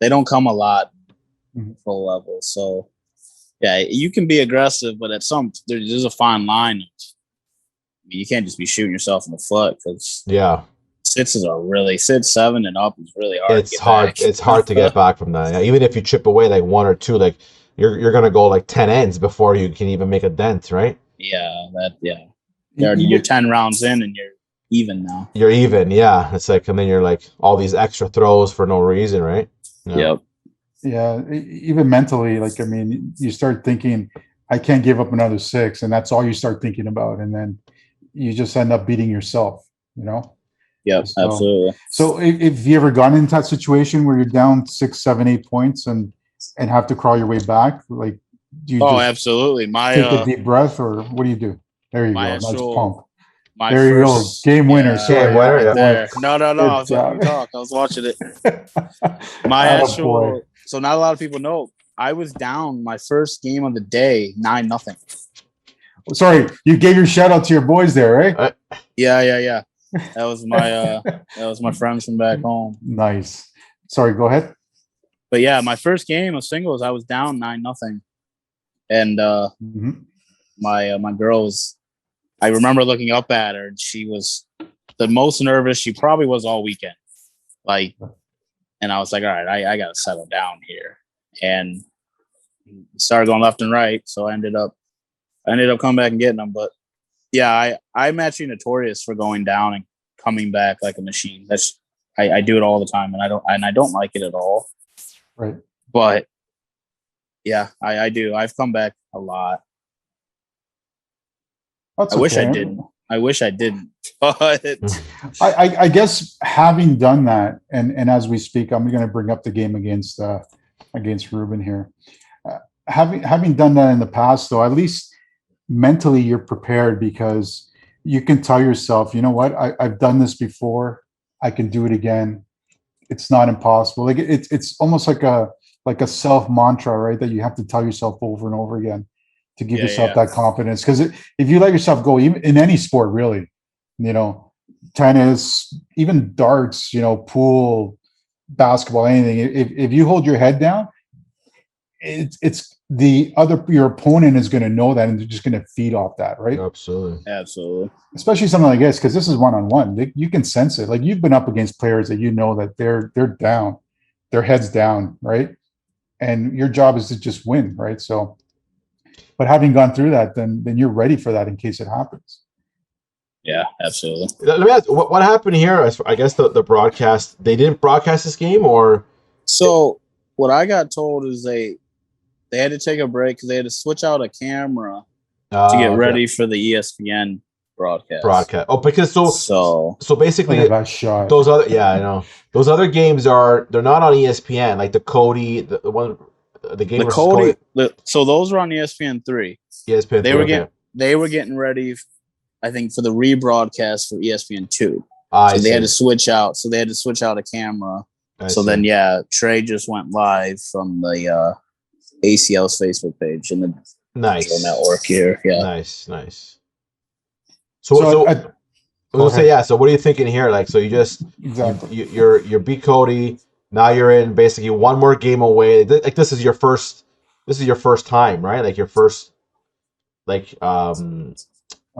They don't come a lot Mhm. full level. So yeah, you can be aggressive, but there's a fine line. You can't just be shooting yourself in the foot because Yeah, 7 and up is really hard. it's to get hard. Back. It's hard to get back from that. Yeah. Even if you chip away like 1 or 2, like you're gonna go like 10 ends before you can even make a dent, right? You're 10 rounds in and you're even now. You're even, yeah. It's like, and then you're like all these extra throws for no reason, right? Yeah. Yep. Yeah, even mentally, like I mean, you start thinking, I can't give up another 6, and that's all you start thinking about, and then you just end up beating yourself, Yep. So- Absolutely. So, if you ever gotten into that situation where you're down 6, 7, 8 points and have to crawl your way back, like do you just Absolutely. take a deep breath, or what do you do? There you go, my nice actual- pump. My There you go, first game winner. yeah, Sorry, Game winner, right yeah. there. No. I was Good letting you job. talk. I was watching it. Attaboy. So not a lot of people know. I was down my first game of the day, 9-0. Sorry, you gave your shout out to your boys there, right? Yeah. That was my friends from back home. Nice. Sorry, go ahead. But yeah, my first game of singles, I was down 9-0, and Mhm. my girl was. I remember looking up at her, and she was the most nervous she probably was all weekend. Like, and I was like, all right, I got to settle down here, and started going left and right. So I ended up coming back and getting them. But yeah, I'm actually notorious for going down and coming back like a machine. I do it all the time, and I don't like it at all. Right. But yeah, I do. I've come back a lot. That's I wish I okay. didn't. But I guess having done that, and as we speak, I'm going to bring up the game against Ruben here. Having done that in the past, though, at least mentally you're prepared because you can tell yourself, you know what, I've done this before. I can do it again. It's not impossible. Like it's almost like a self mantra, right? That you have to tell yourself over and over again to give yourself that confidence. Because if you let yourself go, even in any sport, really, tennis, even darts, pool, basketball, anything, if you hold your head down, it's your opponent is going to know that, and they're just going to feed off that, right? Absolutely. Especially something like this, because this is one-on-one. You can sense it. Like you've been up against players that you know that they're down, their heads down, right? And your job is to just win, right? So, but having gone through that, then you're ready for that in case it happens. Yeah, absolutely. Let me ask, what happened here? I guess the broadcast, they didn't broadcast this game, or? So what I got told is they had to take a break because they had to switch out a camera to get ready for the ESPN broadcast. Oh, because so basically shot. those other, yeah, I know, those other games they're not on ESPN, like the Cody, the one, the game versus Cody. So those were on ESPN 3. ESPN 3. They were getting ready I think for the rebroadcast for ESPN2. I They had see. to switch out. So they had to switch out a camera. I So see. then, yeah, Trey just went live from the ACL's Facebook page and the Nice. network here. Yeah. Nice. So I was gonna say, yeah. So what are you thinking here? Like, so you just exactly. you beat Cody. Now you're in basically one more game away. Like this is your first time, right? Like your first, like one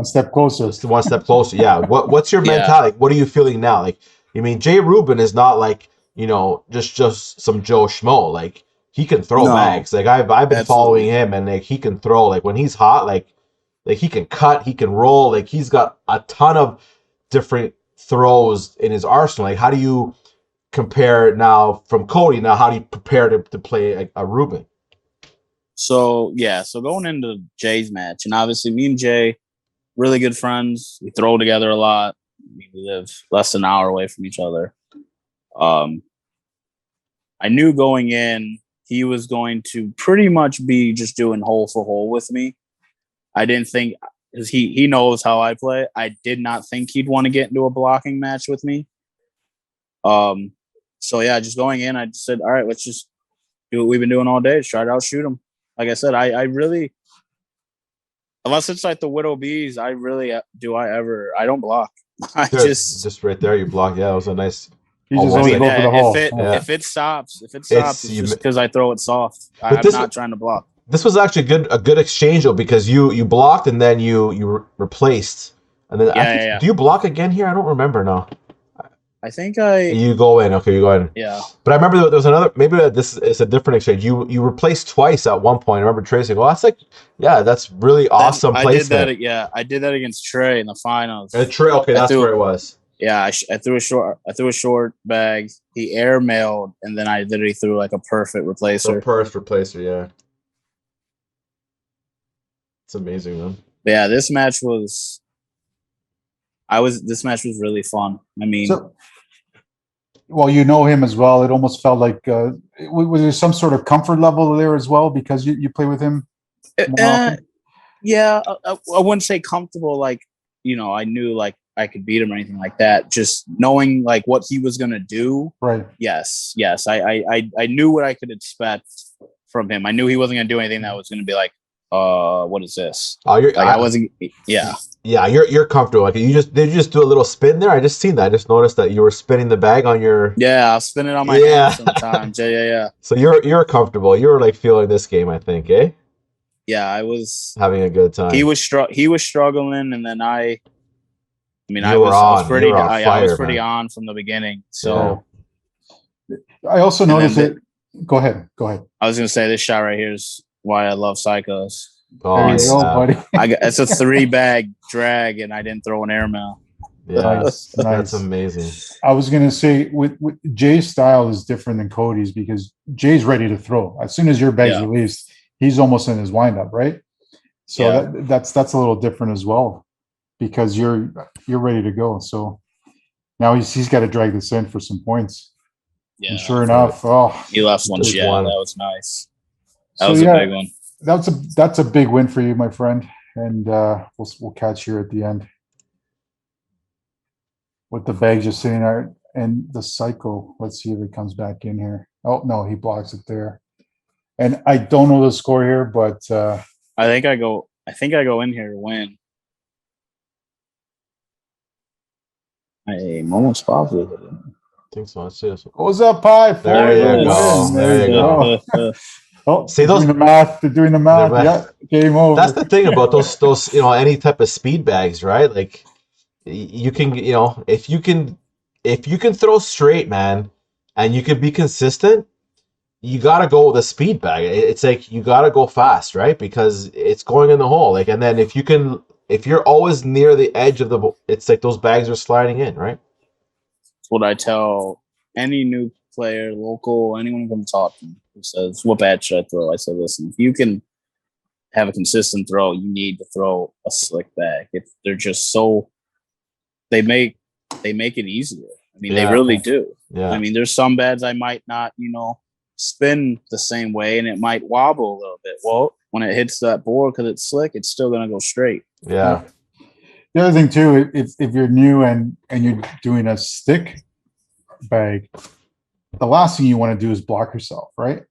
step closer. just one step closer. Yeah. What's your Yeah. mentality? What are you feeling now? Like, I mean, Jay Rubin is not like, you know, just some Joe Schmo. Like he can throw No. bags. Like I've been Absolutely. following him, and like he can throw. Like when he's hot, like he can cut, he can roll. Like he's got a ton of different throws in his arsenal. Like how do you compare now from Cody? Now how do you prepare to play a Rubin? So going into Jay's match, and obviously me and Jay, really good friends. We throw together a lot. We live less than an hour away from each other. I knew going in he was going to pretty much be just doing hole for hole with me. I didn't think, because he knows how I play. I did not think he'd want to get into a blocking match with me. So yeah, just going in, I just said, all right, let's just do what we've been doing all day. Just try to outshoot him. Like I said, I really, unless it's like the Widow Bees, I really I don't block. Just right there, you block. Yeah, it was a nice. You just always go for the hole. If it stops, it's just because I throw it soft. I'm not trying to block. This was actually a good exchange though, because you blocked and then you replaced, and then do you block again here? I don't remember now. I think you go in. Okay, you go in. Yeah. But I remember there was another. Maybe this is a different exchange. You replaced twice at one point. I remember Trey saying, "Well, that's really awesome placement." I did that against Trey in the finals. Trey, okay, that's where it was. Yeah, I threw a short bag. He airmailed, and then I literally threw like a perfect replacer. Yeah. It's amazing, man. But yeah, this match was really fun. I mean, well, you know him as well. It almost felt like was there some sort of comfort level there as well because you play with him more often? Yeah, I wouldn't say comfortable. Like, you know, I knew like I could beat him or anything like that. Just knowing like what he was gonna do. Right. Yes. I knew what I could expect from him. I knew he wasn't gonna do anything that was gonna be like, what is this? I wasn't. Yeah. Yeah, you're comfortable. Like did you just do a little spin there? I just seen that. I just noticed that you were spinning the bag on your. Yeah, I'll spin it on my hand sometimes. Yeah. So you're comfortable. You're like feeling this game, I think, eh? Yeah, I was having a good time. He was struggling, and then I was pretty on from the beginning. So I also noticed that. Go ahead. I was gonna say this shot right here is why I love Psychos. Oh, there you go, buddy. It's a 3-bag drag, and I didn't throw an airmail. Yeah, that's amazing. I was gonna say with Jay's style is different than Cody's because Jay's ready to throw. As soon as your bag's released, he's almost in his windup, right? So that's a little different as well because you're ready to go. So now he's got to drag this in for some points. Yeah. And sure enough, he left one. Yeah, that was nice. That was a big one. That's a big win for you, my friend. And we'll catch you at the end with the bag just sitting there and the cycle. Let's see if it comes back in here. Oh no, he blocks it there. And I don't know the score here, but I think I go in here to win. I'm almost positive. I think so. Let's see this. What's up, Pi? There you go. There you go. Oh, see, they're doing the math. Yeah, game over. That's the thing about those any type of speed bags, right? Like you can, if you can throw straight, man, and you can be consistent, you got to go with a speed bag. It's like you got to go fast, right? Because it's going in the hole. Like, and then if you're always near the edge of it's like those bags are sliding in, right? That's what I tell any new player, local, anyone who comes talk to me who says, "What bag should I throw?" I said, "Listen, if you can have a consistent throw, you need to throw a slick bag. If they're just so, they make it easier. I mean, they really do. Yeah. I mean, there's some bags I might not, spin the same way, and it might wobble a little bit. Well, when it hits that board because it's slick, it's still gonna go straight. Yeah. The other thing too, if you're new and you're doing a stick bag, the last thing you want to do is block yourself, right?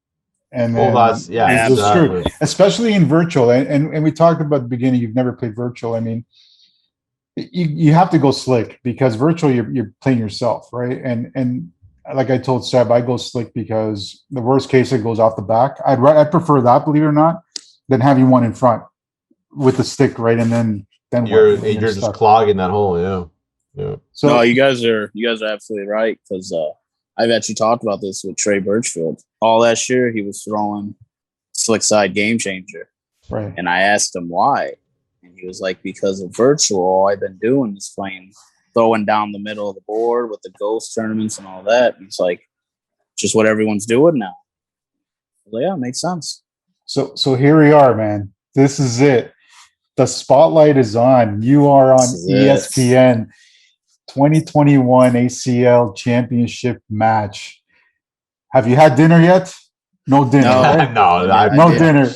And then Yeah, it's true, exactly. especially in virtual. And we talked about at the beginning, you've never played virtual. I mean, you have to go slick because virtual you're playing yourself, right? And like I told Seb, I go slick because the worst case it goes off the back. I'd prefer that, believe it or not, than having one in front with the stick, right? And then You're what? just stuck. clogging that hole. Yeah. So no, you guys are absolutely right because I've actually talked about this with Trey Birchfield. All last year he was throwing slick side game changer, right? And I asked him why, and he was like, because of virtual, all I've been doing is throwing down the middle of the board with the ghost tournaments and all that. And it's like just what everyone's doing now. I was like, yeah, it makes sense. So here we are, man. This is it. The spotlight is on. You are on ESPN 2021 ACL Championship match. Have you had dinner yet? No dinner. No, right? no dinner.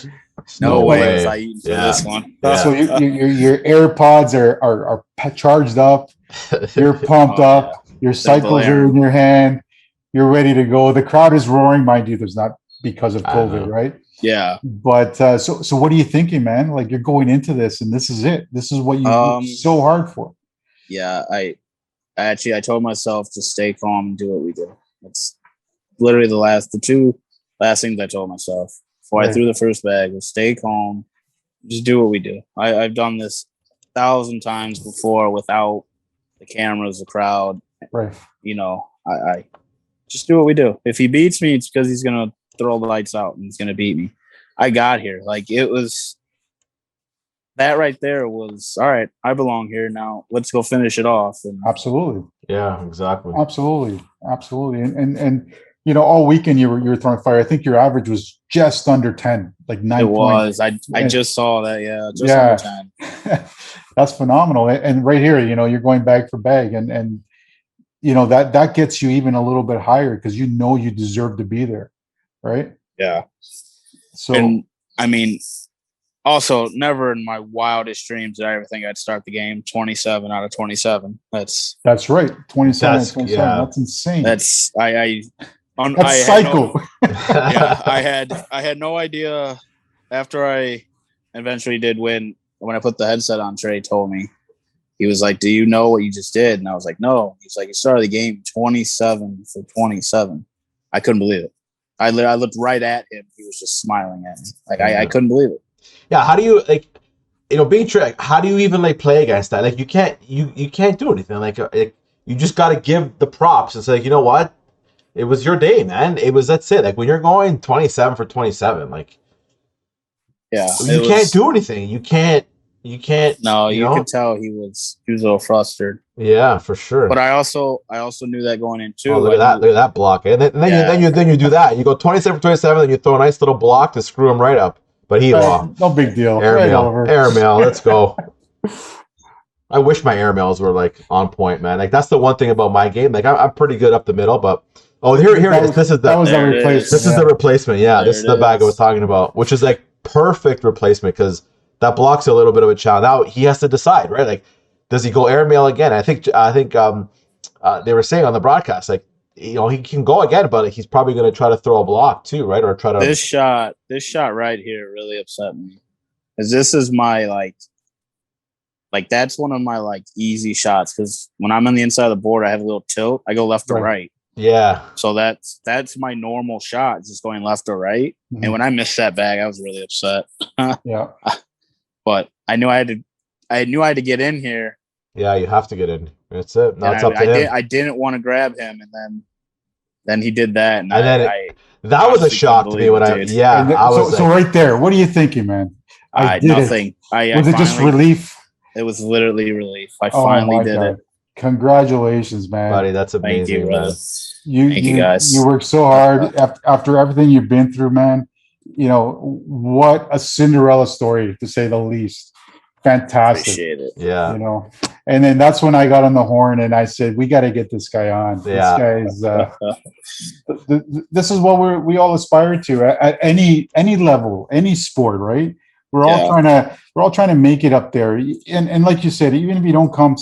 No way was I eating for this one. So your AirPods are charged up. You're pumped up. Your cycles are in your hand. You're ready to go. The crowd is roaring, mind you. There's not because of COVID, right? Yeah. But so what are you thinking, man? Like you're going into this, and this is it. This is what you worked so hard for. Yeah, I told myself to stay calm and do what we do. It's literally the two last things I told myself before I threw the first bag was stay calm, just do what we do. I've done this 1,000 times before without the cameras, the crowd. Right. You know, I just do what we do. If he beats me, it's because he's gonna throw the lights out and he's gonna beat me. I got here. Like it was that right there was all right. I belong here now. Let's go finish it off. And absolutely. Yeah, exactly. Absolutely. And you know, all weekend you were throwing fire. I think your average was just under 10, like 9. It was. I just saw that. Yeah, just under 10. That's phenomenal. And right here, you know, you're going bag for bag, and you know that gets you even a little bit higher because you know you deserve to be there, right? Yeah. So, and I mean, also, never in my wildest dreams did I ever think I'd start the game 27 out of 27. That's right. 27 out of 27. Yeah. That's insane. That's cycle. I had no idea after I eventually did win. When I put the headset on, Trey told me, he was like, do you know what you just did? And I was like, no. He's like, you started the game 27 for 27. I couldn't believe it. I looked right at him. He was just smiling at me. Like, I couldn't believe it. Yeah, how do you being Trey, how do you even play against that? Like you can't do anything. Like you just got to give the props and say, you know what? It was your day, man. That's it. Like when you're going 27 for 27, like you can't do anything. You can't. No, you could tell he was a little frustrated. Yeah, for sure. But I also knew that going in too. Oh, look at that block, and then you do that. You go 27 for 27, and you throw a nice little block to screw him right up. But he lost. No big deal. Airmail. Let's go. I wish my airmails were on point, man. Like that's the one thing about my game. Like I'm pretty good up the middle, but here it is. This is the replacement. This is the replacement. Yeah, this is the bag I was talking about, which is perfect replacement because that blocks a little bit of a challenge. Now he has to decide, right? Like, does he go airmail again? I think they were saying on the broadcast, he can go again, but he's probably going to try to throw a block too, right? Or try to. This shot right here really upset me because this is my that's one of my easy shots because when I'm on the inside of the board, I have a little tilt. I go left or right. Yeah. So that's my normal shot, just going left or right. Mm-hmm. And when I missed that bag, I was really upset. Yeah. But I knew I had to get in here. Yeah, you have to get in. That's it. Now it's up to him. I didn't want to grab him, and then he did that, and that was a shock to me when I was so right there. What are you thinking, man? Nothing. Was it just relief? It was literally relief. I finally did it. Congratulations, man. Buddy, that's amazing. Thank you, brother. Thank you guys. You worked so hard after everything you've been through, man. You know, what a Cinderella story, to say the least. Fantastic. Appreciate it. Yeah. You know, and then that's when I got on the horn and I said, we got to get this guy on. Yeah. This guy's, this is what we all aspire to at any level, any sport, right? We're all trying to make it up there. And like you said, even if you don't come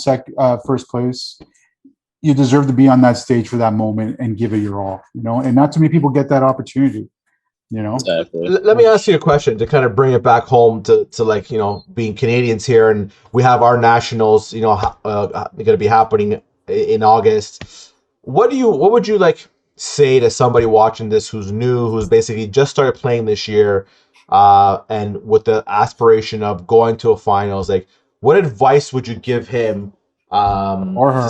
first place, you deserve to be on that stage for that moment and give it your all, and not too many people get that opportunity, Exactly. Let me ask you a question to kind of bring it back home to like, being Canadians here, and we have our nationals, going to be happening in August. What would you like say to somebody watching this who's new, who's basically just started playing this year, and with the aspiration of going to a finals? Like, what advice would you give him, or her,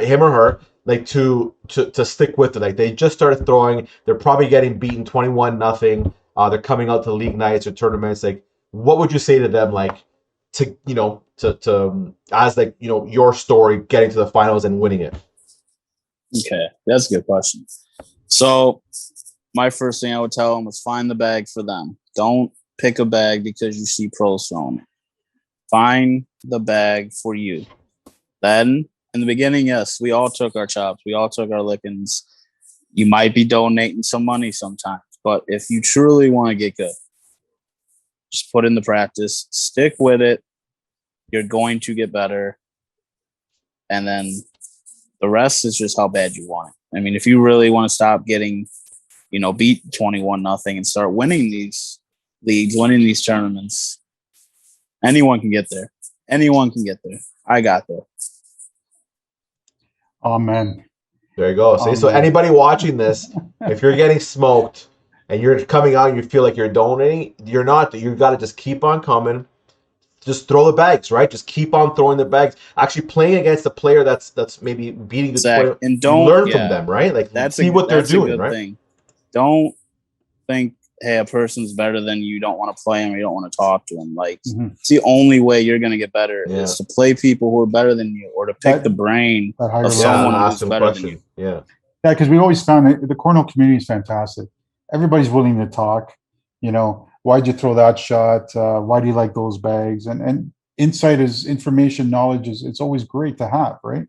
him or her, like to stick with it? Like, they just started throwing, they're probably getting beaten 21-0. They're coming out to league nights or tournaments. Like, what would you say to them, like, to as like, your story getting to the finals and winning it? Okay, that's a good question. So my first thing I would tell them was find the bag for them. Don't pick a bag because you see pros throwing it. Find the bag for you. Then, in the beginning, yes, we all took our chops. We all took our lickings. You might be donating some money sometimes, but if you truly want to get good, just put in the practice, stick with it. You're going to get better. And then the rest is just how bad you want it. I mean, if you really want to stop getting, beat 21-0 and start winning these leagues, winning these tournaments, anyone can get there. Anyone can get there. I got there. Amen. There you go. See, so anybody watching this, if you're getting smoked and you're coming out and you feel like you're donating, you're not. You got to just keep on coming. Just throw the bags, right? Just keep on throwing the bags. Actually, playing against a player that's maybe beating the player, and don't learn from them, right? Like, see what they're doing, right? Thing. Don't think, hey, a person's better than you. Don't want to play him or you don't want to talk to him. Like, it's the only way you're going to get better is to play people who are better than you, or to pick the brain of someone who's better than you. Yeah, because we always found that the cornhole community is fantastic. Everybody's willing to talk. Why'd you throw that shot? Why do you like those bags? And insight is information, knowledge is, it's always great to have, right?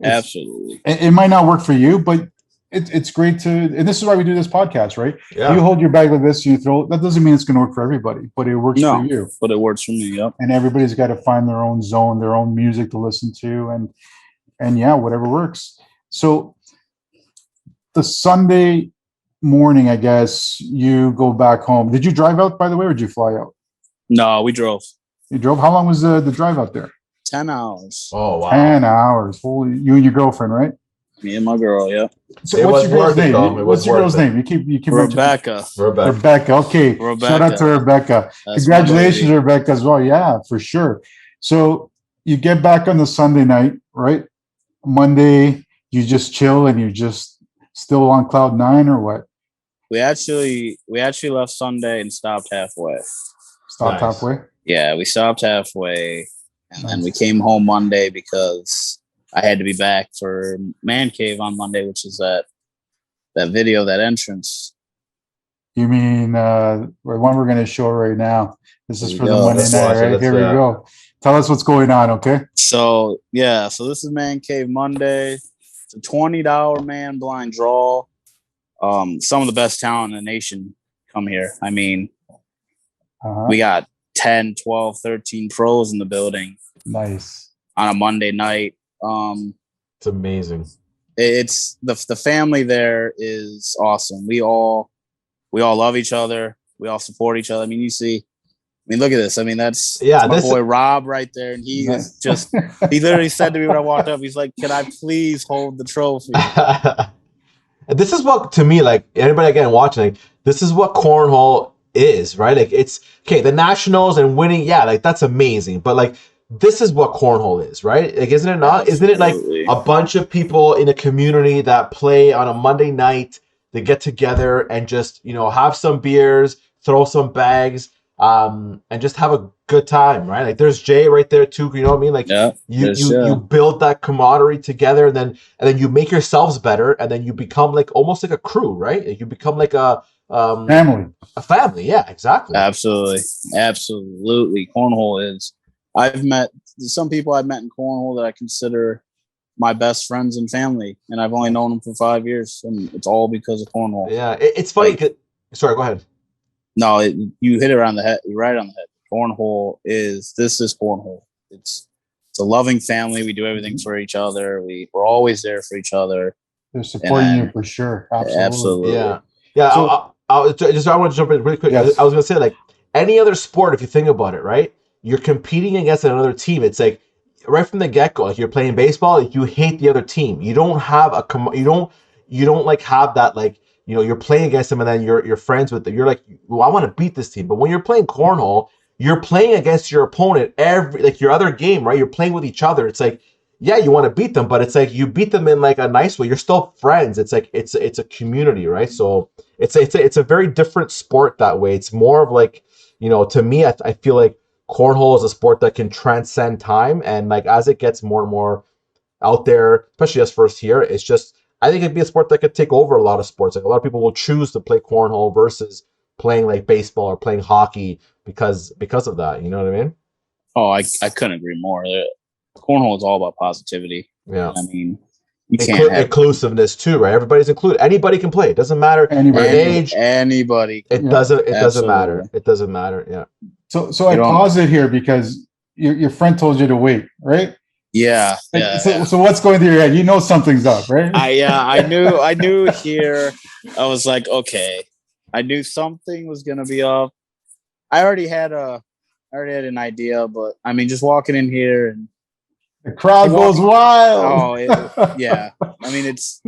Absolutely. It might not work for you, but it's great to, and this is why we do this podcast, right? Yeah. You hold your bag like this, you throw, that doesn't mean it's going to work for everybody, but it works for you. But it works for me, yep. And everybody's got to find their own zone, their own music to listen to, and yeah, whatever works. So the Sunday morning, I guess, you go back home. Did you drive out, by the way, or did you fly out? No, we drove. You drove? How long was the drive out there? 10 hours. Oh, wow. 10 hours. Holy, you and your girlfriend, right? Me and my girl, yeah. So what's your girl's name? What's your girl's name? You keep Rebecca. Rebecca. Okay. Rebecca. Shout out to Rebecca. Congratulations, Rebecca, as well. Yeah, for sure. So you get back on the Sunday night, right? Monday, you just chill and you're just still on cloud nine, or what? We actually left Sunday and stopped halfway. Stopped halfway? Yeah, we stopped halfway, and then we came home Monday because I had to be back for Man Cave on Monday, which is that video, that entrance. You mean the one we're going to show right now? This is for the Monday night, right? Here we go. Tell us what's going on, okay? So this is Man Cave Monday. It's a $20 man blind draw. Some of the best talent in the nation come here. I mean, we got 10, 12, 13 pros in the building. Nice. On a Monday night. It's amazing. It's the family there is awesome. We all love each other. We all support each other. I mean, look at this. I mean, that's my boy Rob right there. And he is just, he literally said to me when I walked up, he's like, can I please hold the trophy? This is what, to me, like, anybody again watching, like, this is what cornhole is, right? Like, it's okay, the nationals and winning, yeah, like, that's amazing. But like, this is what cornhole is, right? Like, isn't it not? Isn't it like a bunch of people in a community that play on a Monday night, they get together and just, have some beers, throw some bags, and just have a good time, right? Like, there's Jay right there too. You know what I mean? Like, you build that camaraderie together, and then you make yourselves better, and then you become like almost like a crew, right? You become like a family. A family, yeah, exactly. Absolutely. Cornhole is. I've met some people I've met in cornhole that I consider my best friends and family, and I've only known them for 5 years, and it's all because of cornhole. Yeah, it's funny. Sorry, go ahead. No, you hit it on the head, right on the head. Cornhole is cornhole. It's a loving family. We do everything for each other. We're always there for each other. They're supporting you for sure. Absolutely. Absolutely. Yeah. So, I want to jump in really quick. Yes. I was going to say, like, any other sport, if you think about it, right? You're competing against another team. It's like right from the get go. Like you're playing baseball, like, you hate the other team. You don't have you don't like have that, like, you know, you're playing against them and then you're friends with them. You're like, well, I want to beat this team. But when you're playing cornhole, you're playing against your opponent like your other game, right? You're playing with each other. It's like, yeah, you want to beat them, but it's like you beat them in like a nice way. You're still friends. It's like it's a community, right? So it's a very different sport that way. It's more of like, you know, to me, I feel like cornhole is a sport that can transcend time, and like as it gets more and more out there, especially us first here, it's just, I think it'd be a sport that could take over a lot of sports. Like a lot of people will choose to play cornhole versus playing like baseball or playing hockey because of that. You know what I mean? Oh, I couldn't agree more. Cornhole is all about positivity. Yeah. I mean, you can't have inclusiveness too, right? Everybody's included. Anybody can play. It doesn't matter age. Anybody. It doesn't matter. It doesn't matter. Yeah. So I pause it here because your friend told you to wait, right? Yeah. So what's going through your head? You know something's up, right? I knew here. I was like, okay. I knew something was gonna be up. I already had an idea, but I mean, just walking in here and the crowd goes wild. Yeah. I mean, it's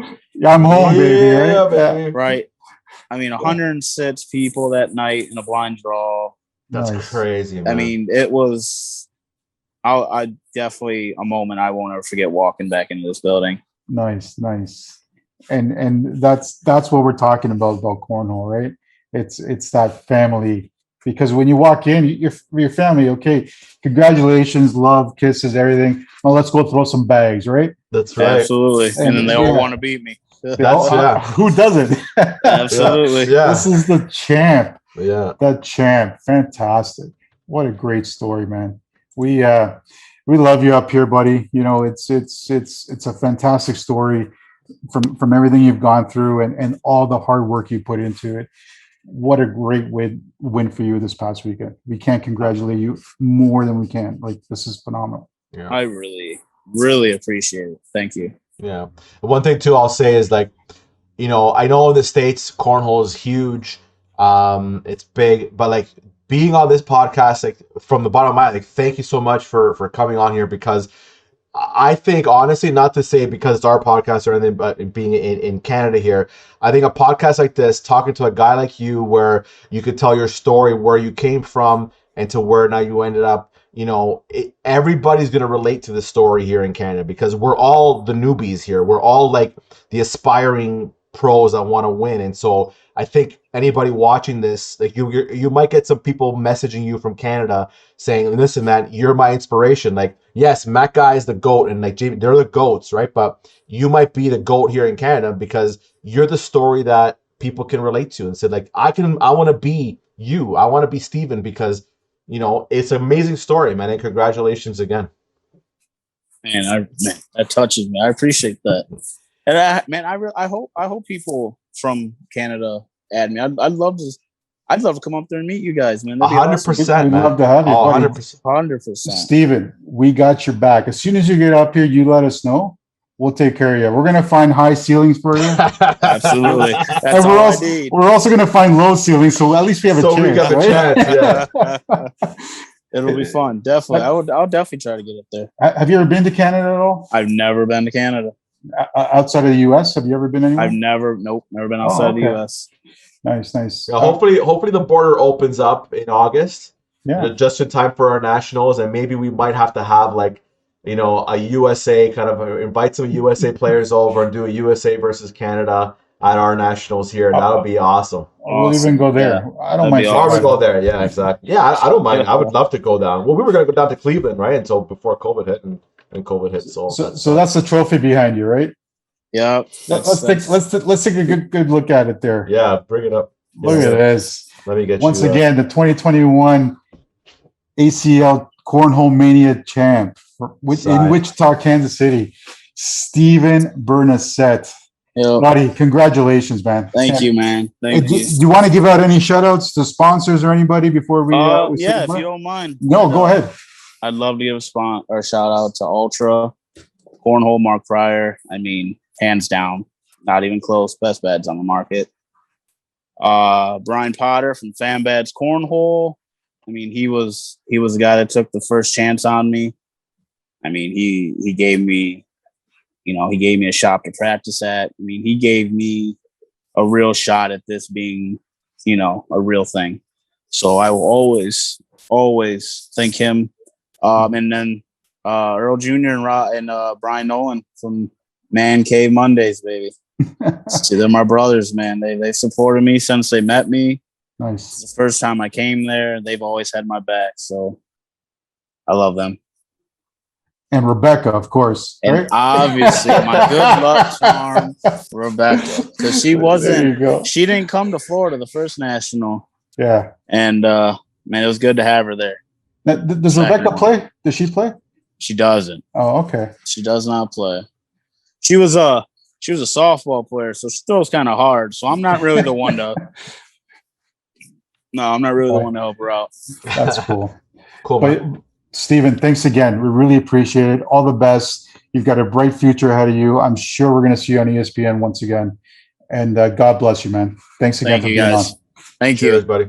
I'm home, baby. Right? Yeah, baby. Right. I mean, 106 people that night in a blind draw. That's crazy, man. I mean, it was. I definitely a moment I won't ever forget walking back into this building. Nice. And that's what we're talking about cornhole, right? It's that family, because when you walk in, your family. Okay, congratulations, love, kisses, everything. Well, let's go throw some bags, right? That's right. Absolutely, and then they all want to beat me. Who doesn't? Absolutely. Yeah. This is the champ. Yeah. The champ. Fantastic. What a great story, man. We love you up here, buddy. You know, it's a fantastic story from everything you've gone through and all the hard work you put into it. What a great win for you this past weekend. We can't congratulate you more than we can. Like, this is phenomenal. Yeah. I really, really appreciate it. Thank you. Yeah. One thing too I'll say is, like, you know, I know in the States cornhole is huge. It's big, but like being on this podcast, like from the bottom of my mind, like, thank you so much for coming on here, because I think, honestly, not to say because it's our podcast or anything, but being in Canada here, I think a podcast like this, talking to a guy like you, where you could tell your story, where you came from and to where now you ended up, you know, everybody's going to relate to the story here in Canada, because we're all the newbies here. We're all like the aspiring pros that want to win. And so I think anybody watching this, like you might get some people messaging you from Canada saying, listen, man, you're my inspiration. Like, yes, Matt Guy is the GOAT, and like Jamie, they're the GOATs, right? But you might be the GOAT here in Canada because you're the story that people can relate to and say, like, I want to be you. I want to be Steven, because, you know, it's an amazing story, man. And congratulations again. Man, that touches me. I appreciate that. And I hope people from Canada add me. I'd love to come up there and meet you guys, man. 100%. We'd love to have you. 100%. Steven, we got your back. As soon as you get up here, you let us know. We'll take care of you. We're gonna find high ceilings for you. Absolutely. That's all I need. We're also gonna find low ceilings, so at least we have a chance. We got the chance, yeah. It'll be fun. Definitely. I'll definitely try to get up there. Have you ever been to Canada at all? I've never been to Canada. Outside of the US, have you ever been anywhere? Never been outside the US. Nice. Yeah, hopefully the border opens up in August. Yeah. Just in time for our nationals, and maybe we might have to have, like, you know, a USA kind of invite some USA players over and do a USA versus Canada at our nationals here. That would be awesome. We'll even go there. Yeah. I don't mind. Awesome. We go there. Yeah, exactly. Yeah, I don't mind. I would love to go down. Well, we were going to go down to Cleveland, right? Until before COVID hit, and COVID hit. So that's the trophy behind you, right? Yeah. Let's take a good look at it there. Yeah, bring it up. Look at this. Let me get once again the 2021 ACL Cornhole Mania champ in Wichita, Kansas City, Steven Bernacet. Yo, Buddy, congratulations, man. thank you, man. Thank Do you. you want to give out any shout outs to sponsors or anybody before we say Yeah, if goodbye? you don't mind. No, go ahead. I'd love to give a shout out to Ultra, Cornhole, Mark Pryor. I mean, hands down, not even close. Best beds on the market. Brian Potter from Fan Beds Cornhole. I mean, he was the guy that took the first chance on me. I mean, he gave me, he gave me a shop to practice at. I mean, he gave me a real shot at this being, a real thing. So I will always thank him. And then Earl Jr. and Brian Nolan from Man Cave Mondays, baby. See, they're my brothers, man. They supported me since they met me. Nice. It's the first time I came there. They've always had my back, so I love them. And Rebecca, of course. And right? obviously, my good luck charm, Rebecca, because she didn't come to Florida the first national. Yeah. And man, it was good to have her there. Now, does Rebecca play? Does she play? She doesn't. Oh, okay. She does not play. She was a softball player, so she throws kind of hard. So I'm not really the one to. No, I'm not really the one to help her out. That's cool. Cool, But, man. Steven, thanks again. We really appreciate it. All the best. You've got a bright future ahead of you. I'm sure we're going to see you on ESPN once again. And God bless you, man. Thanks again Thank for you, being guys. on. Thank you. Cheers, buddy.